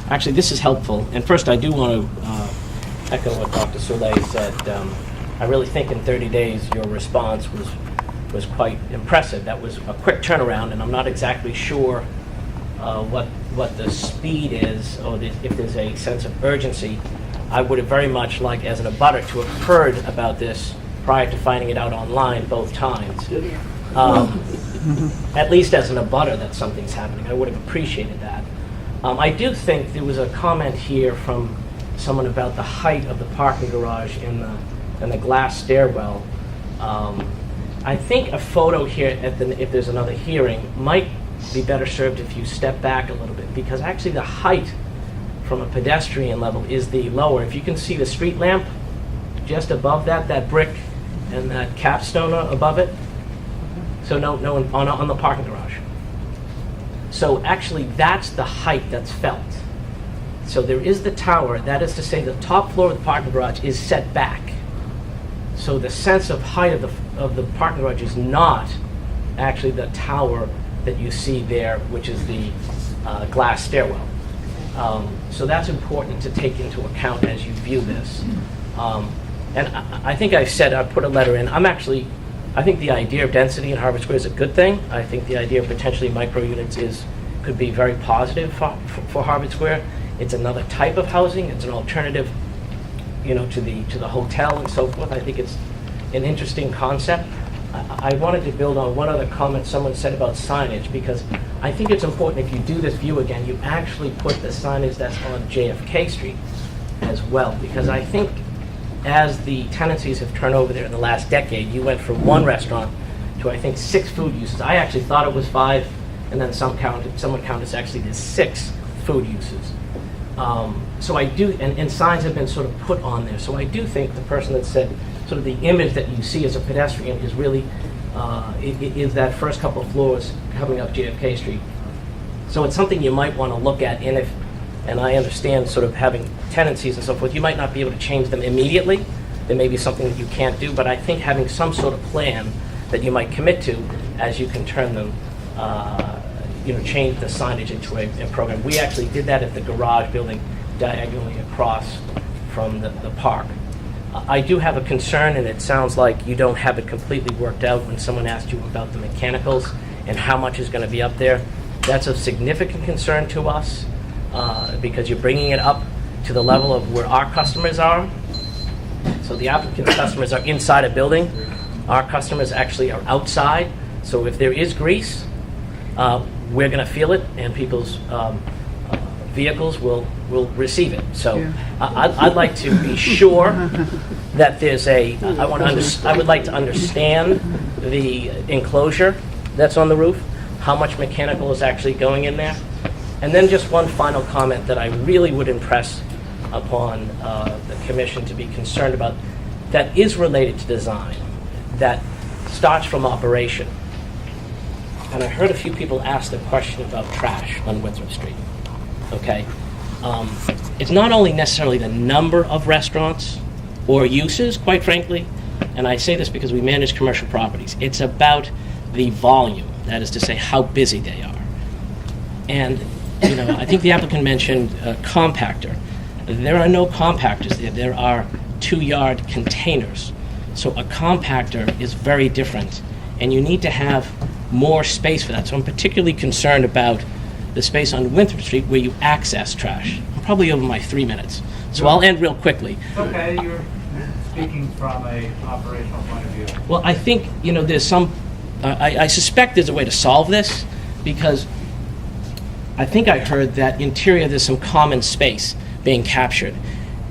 Actually, this is helpful. And first, I do want to echo what Dr. Soulé said. I really think in 30 days your response was quite impressive. That was a quick turnaround, and I'm not exactly sure what the speed is, or if there's a sense of urgency. I would have very much liked, as an abutter, to have heard about this prior to finding it out online both times. At least as an abutter that something's happening. I would have appreciated that. I do think there was a comment here from someone about the height of the parking garage and the glass stairwell. I think a photo here, if there's another hearing, might be better served if you step back a little bit, because actually the height from a pedestrian level is the lower. If you can see the street lamp just above that brick and that capstone above it. So no, on the parking garage. So actually that's the height that's felt. So there is the tower, that is to say the top floor of the parking garage is set back. So the sense of height of the parking garage is not actually the tower that you see there, which is the glass stairwell. So that's important to take into account as you view this. And I think I put a letter in. I think the idea of density in Harvard Square is a good thing. I think the idea of potentially micro units could be very positive for Harvard Square. It's another type of housing. It's an alternative, to the hotel and so forth. I think it's an interesting concept. I wanted to build on one other comment someone said about signage, because I think it's important, if you do this view again, you actually put the signage that's on JFK Street as well, because I think as the tenancies have turned over there in the last decade, you went from one restaurant to, I think, 6 food uses. I actually thought it was 5, and then someone counted it's actually there's 6 food uses. So I do, and signs have been sort of put on there. So I do think the person that said sort of the image that you see as a pedestrian is really is that first couple of floors coming up JFK Street. So it's something you might want to look at, and I understand sort of having tenancies and so forth, you might not be able to change them immediately. There may be something that you can't do, but I think having some sort of plan that you might commit to as you can turn them, change the signage into a program. We actually did that at the garage building diagonally across from the park. I do have a concern, and it sounds like you don't have it completely worked out when someone asked you about the mechanicals and how much is going to be up there. That's of significant concern to us because you're bringing it up to the level of where our customers are. So the applicant's customers are inside a building. Our customers actually are outside. So if there is grease, we're going to feel it, and people's vehicles will receive it. So I'd like to be sure that there's I would like to understand the enclosure that's on the roof, how much mechanical is actually going in there. And then just one final comment that I really would impress upon the commission to be concerned about that is related to design, that starts from operation. And I heard a few people ask the question about trash on Winthrop Street. Okay? It's not only necessarily the number of restaurants or uses, quite frankly, and I say this because we manage commercial properties, it's about the volume, that is to say, how busy they are. And, I think the applicant mentioned a compactor. There are no compactors there. There are 2-yard containers. So a compactor is very different, and you need to have more space for that. So I'm particularly concerned about the space on Winthrop Street where you access trash. I'm probably over my 3 minutes, so I'll end real quickly.
Okay, you're speaking from an operational point of view.
Well, I think, there's some, I suspect there's a way to solve this, because I think I heard that interior there's some common space being captured.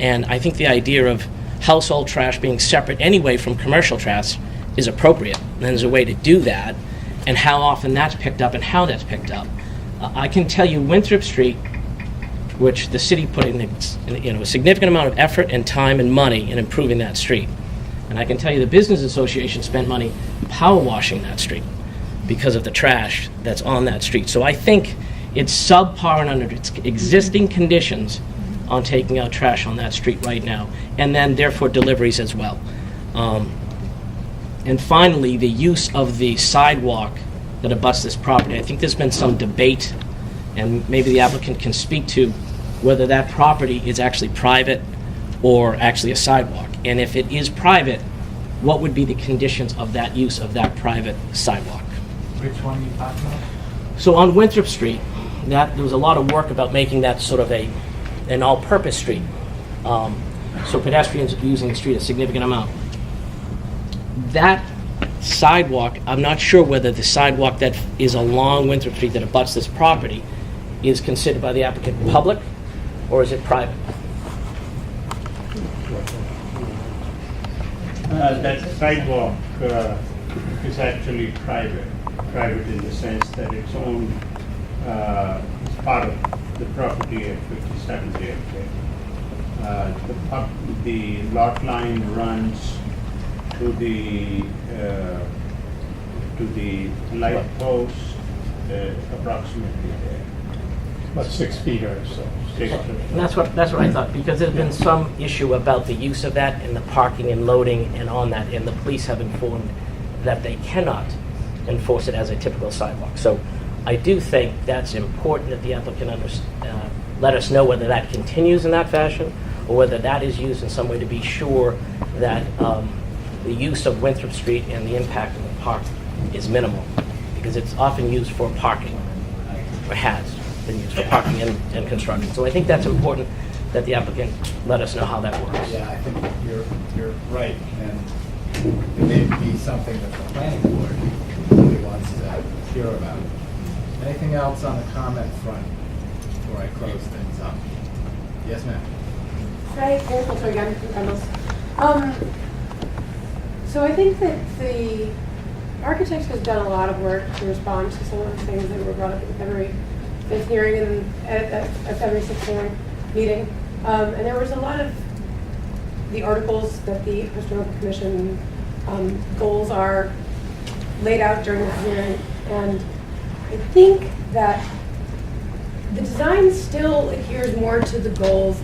And I think the idea of household trash being separate anyway from commercial trash is appropriate. And there's a way to do that, and how often that's picked up and how that's picked up. I can tell you Winthrop Street, which the city put in a significant amount of effort and time and money in improving that street. And I can tell you the Business Association spent money power washing that street because of the trash that's on that street. So I think it's subpar and under its existing conditions on taking out trash on that street right now, and then therefore deliveries as well. And finally, the use of the sidewalk that abuts this property. I think there's been some debate, and maybe the applicant can speak to whether that property is actually private or actually a sidewalk. And if it is private, what would be the conditions of that use of that private sidewalk?
Which one are you talking about?
So on Winthrop Street, there was a lot of work about making that sort of an all-purpose street. So pedestrians using the street a significant amount. That sidewalk, I'm not sure whether the sidewalk that is along Winthrop Street that abuts this property is considered by the applicant public, or is it private?
That sidewalk is actually private in the sense that it's owned, it's part of the property at 57 JFK. The lot line runs to the light post approximately there.
About 6 feet or so.
And that's what I thought, because there's been some issue about the use of that and the parking and loading and on that, and the police have informed that they cannot enforce it as a typical sidewalk. So I do think that's important that the applicant let us know whether that continues in that fashion or whether that is used in some way to be sure that the use of Winthrop Street and the impact of the park is minimal, because it's often used for parking, or has been used for parking and construction. So I think that's important that the applicant let us know how that works.
Yeah, I think you're right, and it may be something that the planning board really wants to hear about. Anything else on the comment front before I close things up? Yes, ma'am.
Hi, Karen Filter again from Reynolds. So I think that the architect has done a lot of work to respond to some of the things that were brought up at the February 5th hearing and at February 6th hearing meeting. And there was a lot of the articles that the Historical Commission goals are laid out during the hearing, and I think that the design still adheres more to the goals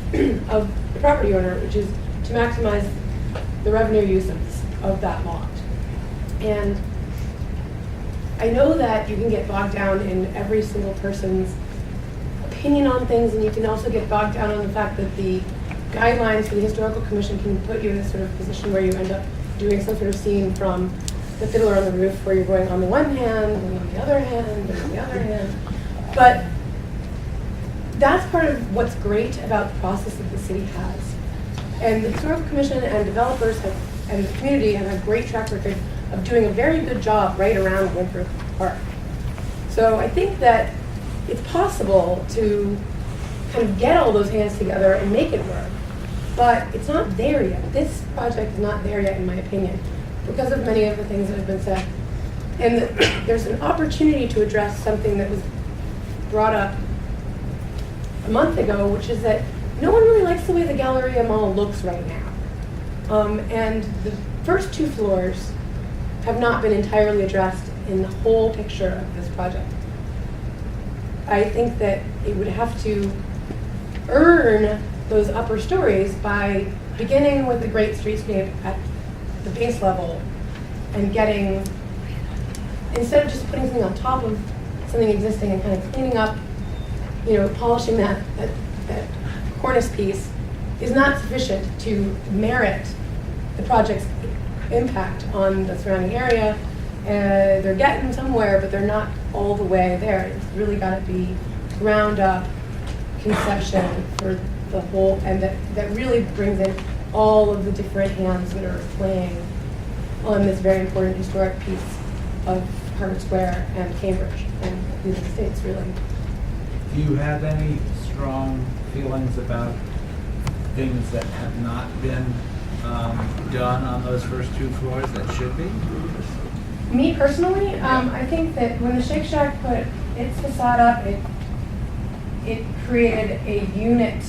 of the property owner, which is to maximize the revenue use of that lot. And I know that you can get bogged down in every single person's opinion on things, and you can also get bogged down on the fact that the guidelines for the Historical Commission can put you in this sort of position where you end up doing some sort of scene from The Fiddler on the Roof, where you're going on the one hand, and on the other hand, and on the other hand. But that's part of what's great about the process that the city has. And the Historical Commission and developers and the community have a great track record of doing a very good job right around Winthrop Park. So I think that it's possible to kind of get all those hands together and make it work. But it's not there yet. This project is not there yet, in my opinion, because of many of the things that have been said. And there's an opportunity to address something that was brought up a month ago, which is that no one really likes the way the Galleria Mall looks right now. And the first 2 floors have not been entirely addressed in the whole picture of this project. I think that it would have to earn those upper stories by beginning with the great streetscape at the base level and getting, instead of just putting something on top of something existing and kind of cleaning up, polishing that cornice piece is not sufficient to merit the project's impact on the surrounding area. They're getting somewhere, but they're not all the way there. It's really got to be ground up conception for the whole, and that really brings in all of the different hands that are playing on this very important historic piece of Harvard Square and Cambridge and the United States, really.
Do you have any strong feelings about things that have not been done on those first 2 floors that should be?
Me personally, I think that when the Shake Shack put its facade up, it created a unit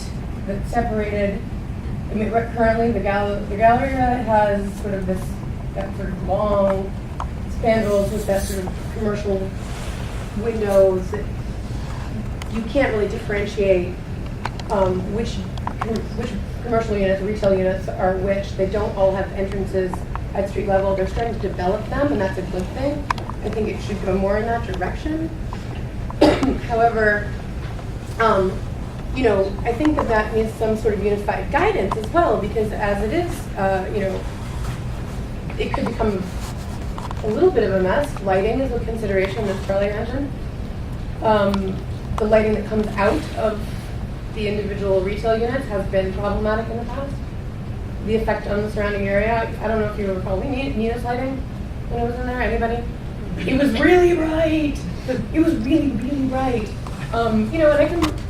that separated. I mean, currently the Galleria has sort of that sort of long spandrels with that sort of commercial windows that you can't really differentiate which commercial units, retail units are which. They don't all have entrances at street level. They're starting to develop them, and that's a good thing. I think it should go more in that direction. However, I think that needs some sort of unified guidance as well, because as it is, it could become a little bit of a mess. Lighting is a consideration, as Charlie mentioned. The lighting that comes out of the individual retail units has been problematic in the past. The effect on the surrounding area, I don't know if you recall Nina's lighting when I was in there. Anybody? It was really bright. It was really, really bright. And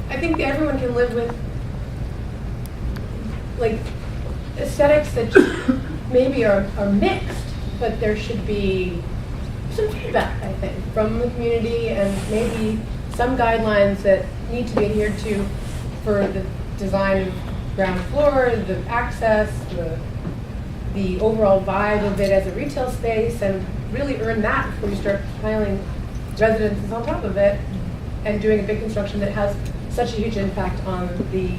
I think everyone can live with like aesthetics that just maybe are mixed, but there should be some feedback, I think, from the community, and maybe some guidelines that need to be adhered to for the design of ground floor, the access, the overall vibe of it as a retail space, and really earn that before you start piling residences on top of it and doing a big construction that has such a huge impact on the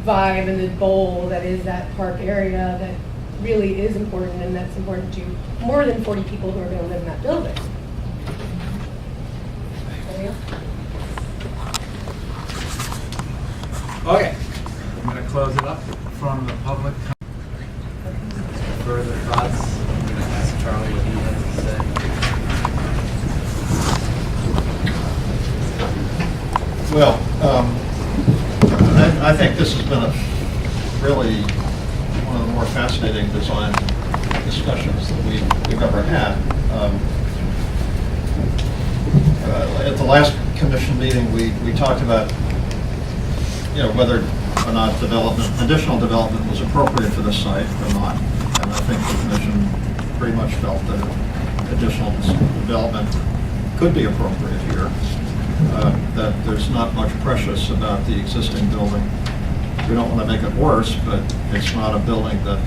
vibe and the bowl that is that park area that really is important, and that's important to more than 40 people who are going to live in that building.
Okay, I'm going to close it up from the public. Further thoughts? I'm going to ask Charlie what he has to say.
Well, I think this has been really one of the more fascinating design discussions that we've ever had. At the last commission meeting, we talked about whether or not additional development was appropriate for this site or not. And I think the commission pretty much felt that additional development could be appropriate here. That there's not much precious about the existing building. We don't want to make it worse, but it's not a building that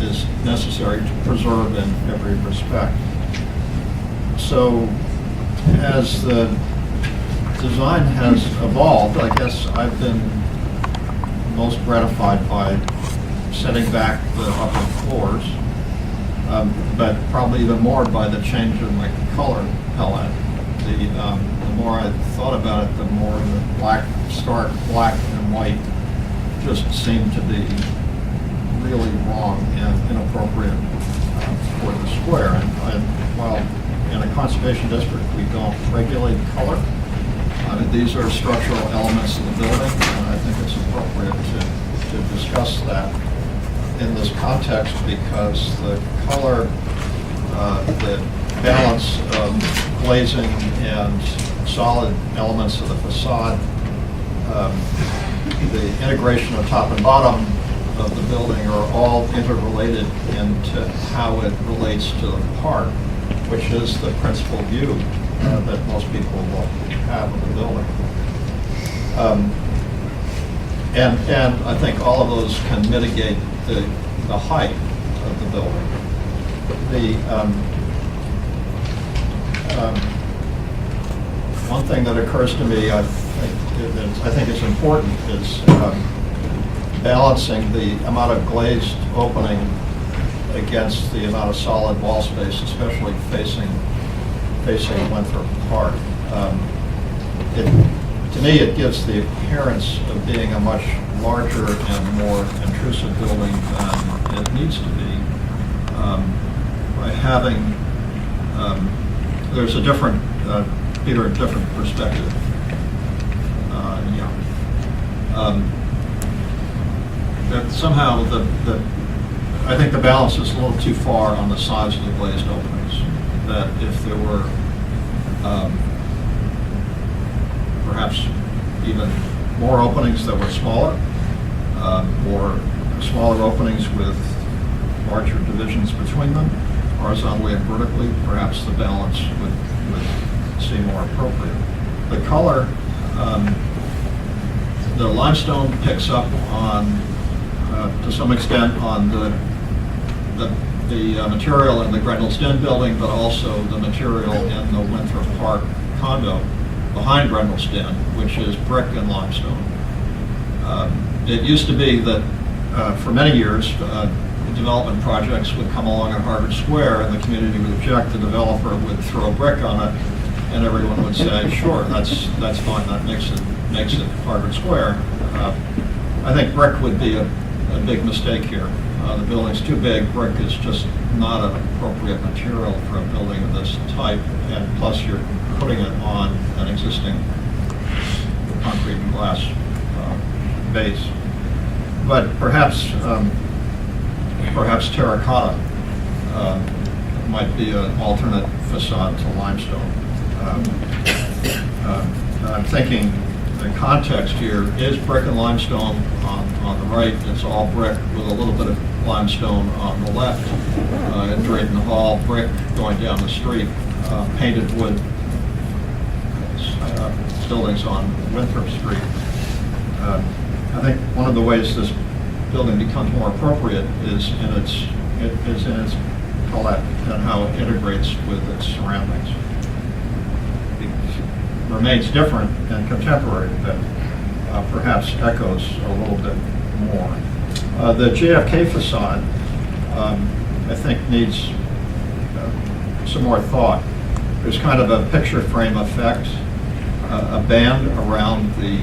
is necessary to preserve in every respect. So as the design has evolved, I guess I've been most gratified by setting back the upper floors, but probably even more by the change in the color palette. The more I thought about it, the more the stark black and white just seemed to be really wrong and inappropriate for the square. And while in a conservation district we don't regulate color, these are structural elements of the building, and I think it's appropriate to discuss that in this context, because the color, the balance of glazing and solid elements of the facade, the integration of top and bottom of the building are all interrelated into how it relates to the park, which is the principal view that most people will have of the building. And I think all of those can mitigate the height of the building. One thing that occurs to me, I think it's important, is balancing the amount of glazed opening against the amount of solid wall space, especially facing Winthrop Park. To me, it gives the appearance of being a much larger and more intrusive building than it needs to be. By having, there's a different, Peter, a different perspective. That somehow I think the balance is a little too far on the size of the glazed openings. That if there were perhaps even more openings that were smaller, or smaller openings with larger divisions between them, horizontally and vertically, perhaps the balance would seem more appropriate. The color, the limestone picks up on, to some extent, on the material in the Grendel's Den building, but also the material in the Winthrop Park condo behind Grendel's Den, which is brick and limestone. It used to be that for many years, development projects would come along at Harvard Square and the community would object, the developer would throw brick on it, and everyone would say, sure, that's fine, that makes it Harvard Square. I think brick would be a big mistake here. The building's too big. Brick is just not an appropriate material for a building of this type, and plus you're putting it on an existing concrete and glass base. But perhaps terracotta might be an alternate facade to limestone. I'm thinking the context here is brick and limestone on the right. It's all brick with a little bit of limestone on the left. In Drayton Hall, brick going down the street, painted wood buildings on Winthrop Street. I think one of the ways this building becomes more appropriate is in its palette and how it integrates with its surroundings. It remains different and contemporary, but perhaps echoes a little bit more. The JFK facade, I think, needs some more thought. There's kind of a picture frame effect, a band around the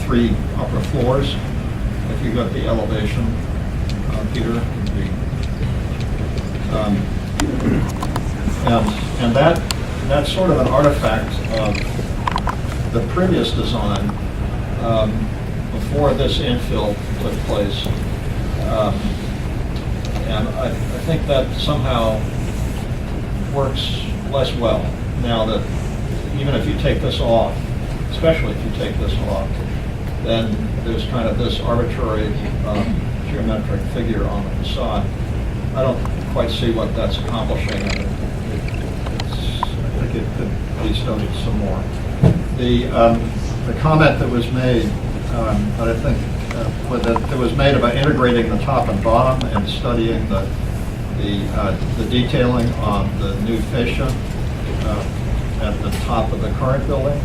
three upper floors. If you got the elevation, Peter, and that's sort of an artifact of the previous design before this infill took place. And I think that somehow works less well now that even if you take this off, especially if you take this off, then there's kind of this arbitrary geometric figure on the facade. I don't quite see what that's accomplishing. I think it could be studied some more. The comment that was made that I think that was made about integrating the top and bottom and studying the detailing on the new fascia at the top of the current building.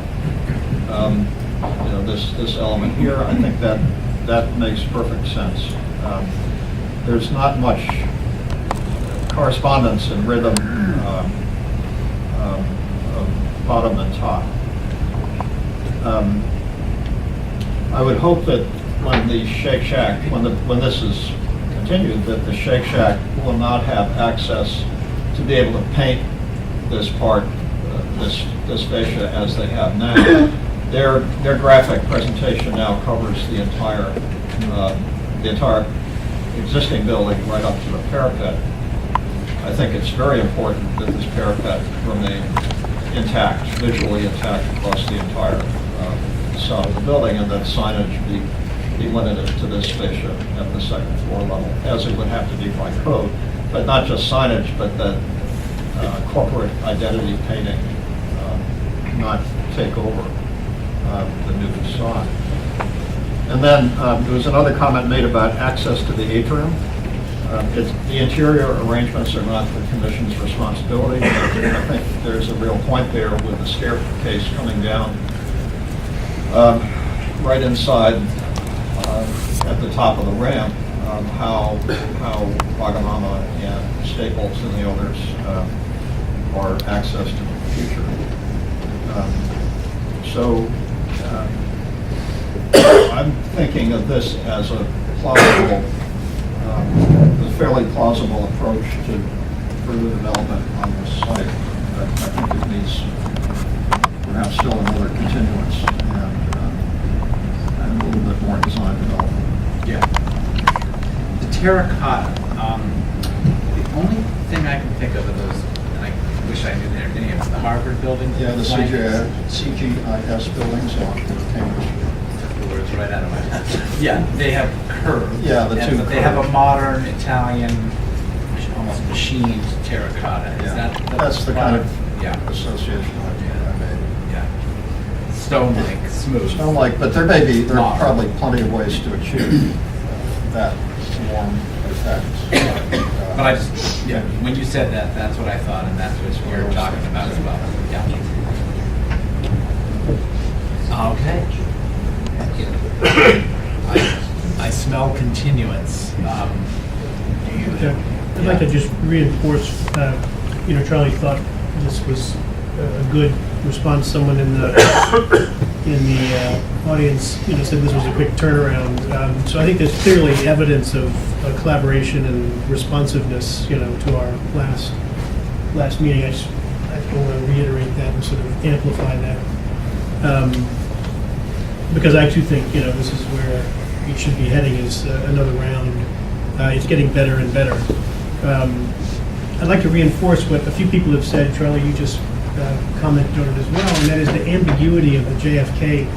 This element here, I think that makes perfect sense. There's not much correspondence in rhythm of bottom and top. I would hope that when the Shake Shack, when this is continued, that the Shake Shack will not have access to be able to paint this part, this fascia as they have now. Their graphic presentation now covers the entire existing building right up to the parapet. I think it's very important that this parapet remain intact, visually intact across the entire side of the building, and that signage be limited to this fascia at the second floor level, as it would have to be by code, but not just signage, but that corporate identity painting not take over the new facade. And then there was another comment made about access to the atrium. The interior arrangements are not the Commission's responsibility. I think there's a real point there with the staircase coming down right inside at the top of the ramp, how Wagamama and Staples and the others are accessed in the future. I'm thinking of this as a plausible, fairly plausible approach to further development on this site. I think it needs perhaps still another continuance and a little bit more design development.
Yeah. The terracotta, the only thing I can think of those, and I wish I knew their names, the Harvard building.
Yeah, the CGIS buildings on Cambridge.
The words right out of my mouth. Yeah, they have curves.
Yeah, the two
but they have a modern Italian, almost machined terracotta. Is
that's the kind of
yeah.
association I made.
Yeah. Stone-like, smooth.
Stone-like, but there are probably plenty of ways to achieve that warm effect.
But I just, when you said that, that's what I thought, and that's what we were talking about as well. Yeah. Okay. I smell continuance.
I'd like to just reinforce, Charlie thought this was a good response. Someone in the audience, said this was a quick turnaround. So I think there's clearly evidence of collaboration and responsiveness, to our last meeting. I want to reiterate that and sort of amplify that. Because I too think, this is where it should be heading, is another round. It's getting better and better. I'd like to reinforce what a few people have said. Charlie, you just commented on it as well, and that is the ambiguity of the JFK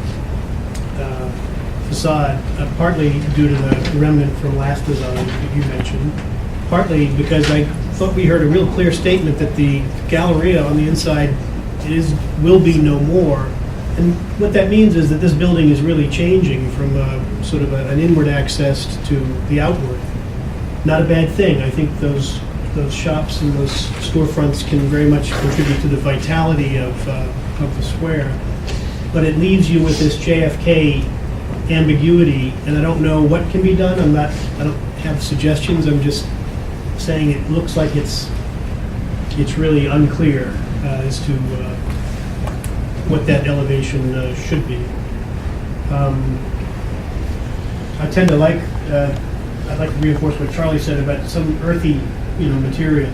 facade, partly due to the remnant from last design that you mentioned, partly because I thought we heard a real clear statement that the Galleria on the inside will be no more. And what that means is that this building is really changing from sort of an inward access to the outward. Not a bad thing. I think those shops and those storefronts can very much contribute to the vitality of the square. But it leaves you with this JFK ambiguity, and I don't know what can be done. I don't have suggestions. I'm just saying it looks like it's really unclear as to what that elevation should be. I tend to like. I'd like to reinforce what Charlie said about some earthy, material.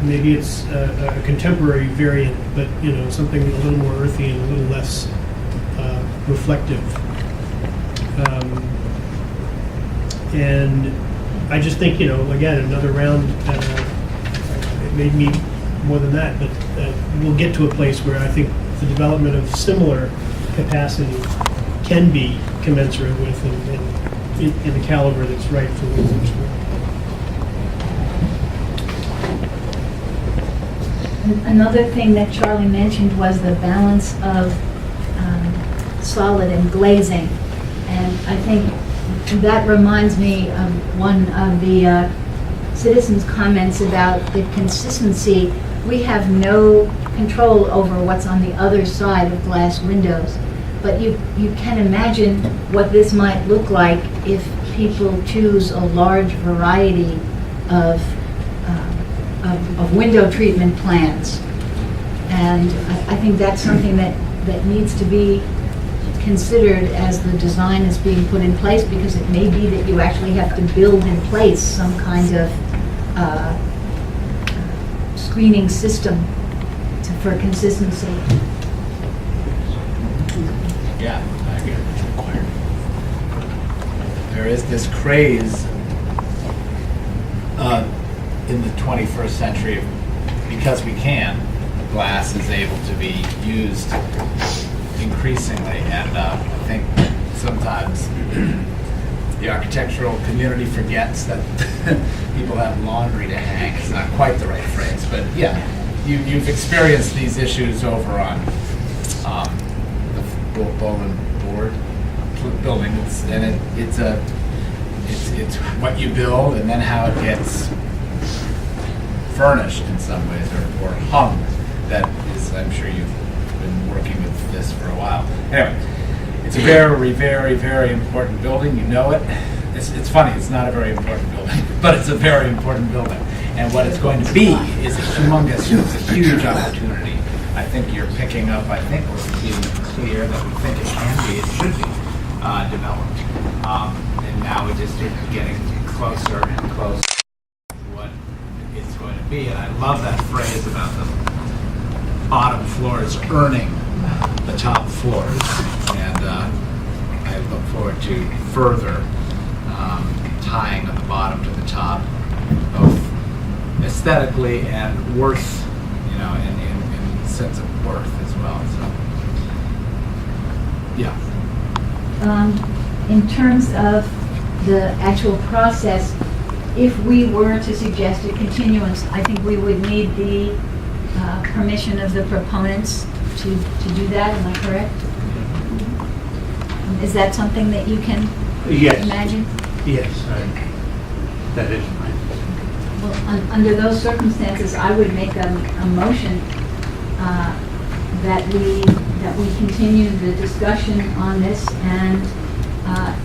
Maybe it's a contemporary variant, but something a little more earthy and a little less reflective. And I just think, again, another round. It made me more than that, but we'll get to a place where I think the development of similar capacity can be commensurate with and in the caliber that's right for Windsor Square.
Another thing that Charlie mentioned was the balance of solid and glazing. And I think That reminds me of one of the citizens' comments about the consistency. We have no control over what's on the other side of glass windows, but you can imagine what this might look like if people choose a large variety of window treatment plans. And I think that's something that needs to be considered as the design is being put in place, because it may be that you actually have to build in place some kind of screening system for consistency.
Yeah, I agree. There is this craze in the 21st century, because we can, glass is able to be used increasingly, and I think sometimes the architectural community forgets that people have laundry to hang. It's not quite the right phrase, but yeah, you've experienced these issues over on the Bowling Board building, and it's what you build and then how it gets furnished in some ways, or hung. That is, I'm sure you've been working with this for a while. Anyway, it's a very, very, very important building. You know it. It's funny, it's not a very important building, but it's a very important building. And what it's going to be is a humongous, it's a huge opportunity. I think you're picking up, I think we're being clear that we think it can be, it should be developed. And now we just are getting closer and closer to what it's going to be. And I love that phrase about the bottom floors earning the top floors. And I look forward to further tying of the bottom to the top, both aesthetically and worth, you know, in sense of worth as well. So, yeah.
In terms of the actual process, if we were to suggest a continuance, I think we would need the permission of the proponents to do that. Am I correct? Is that something that you can imagine?
Yes, that is fine.
Well, under those circumstances, I would make a motion that we continue the discussion on this and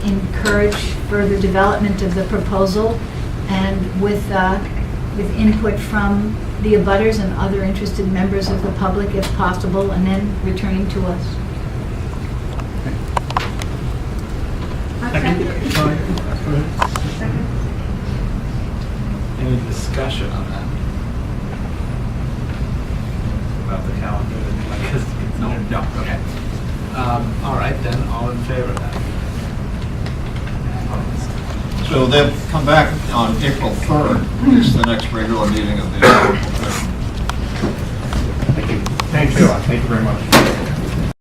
encourage further development of the proposal, and with input from the abutters and other interested members of the public if possible, and then returning to us.
Any discussion on that? About the calendar? I guess no. Okay. All right, then, all in favor of that?
So they'll come back on April 3rd, is the next regular meeting of the Commission.
Thank you. Thank you very much.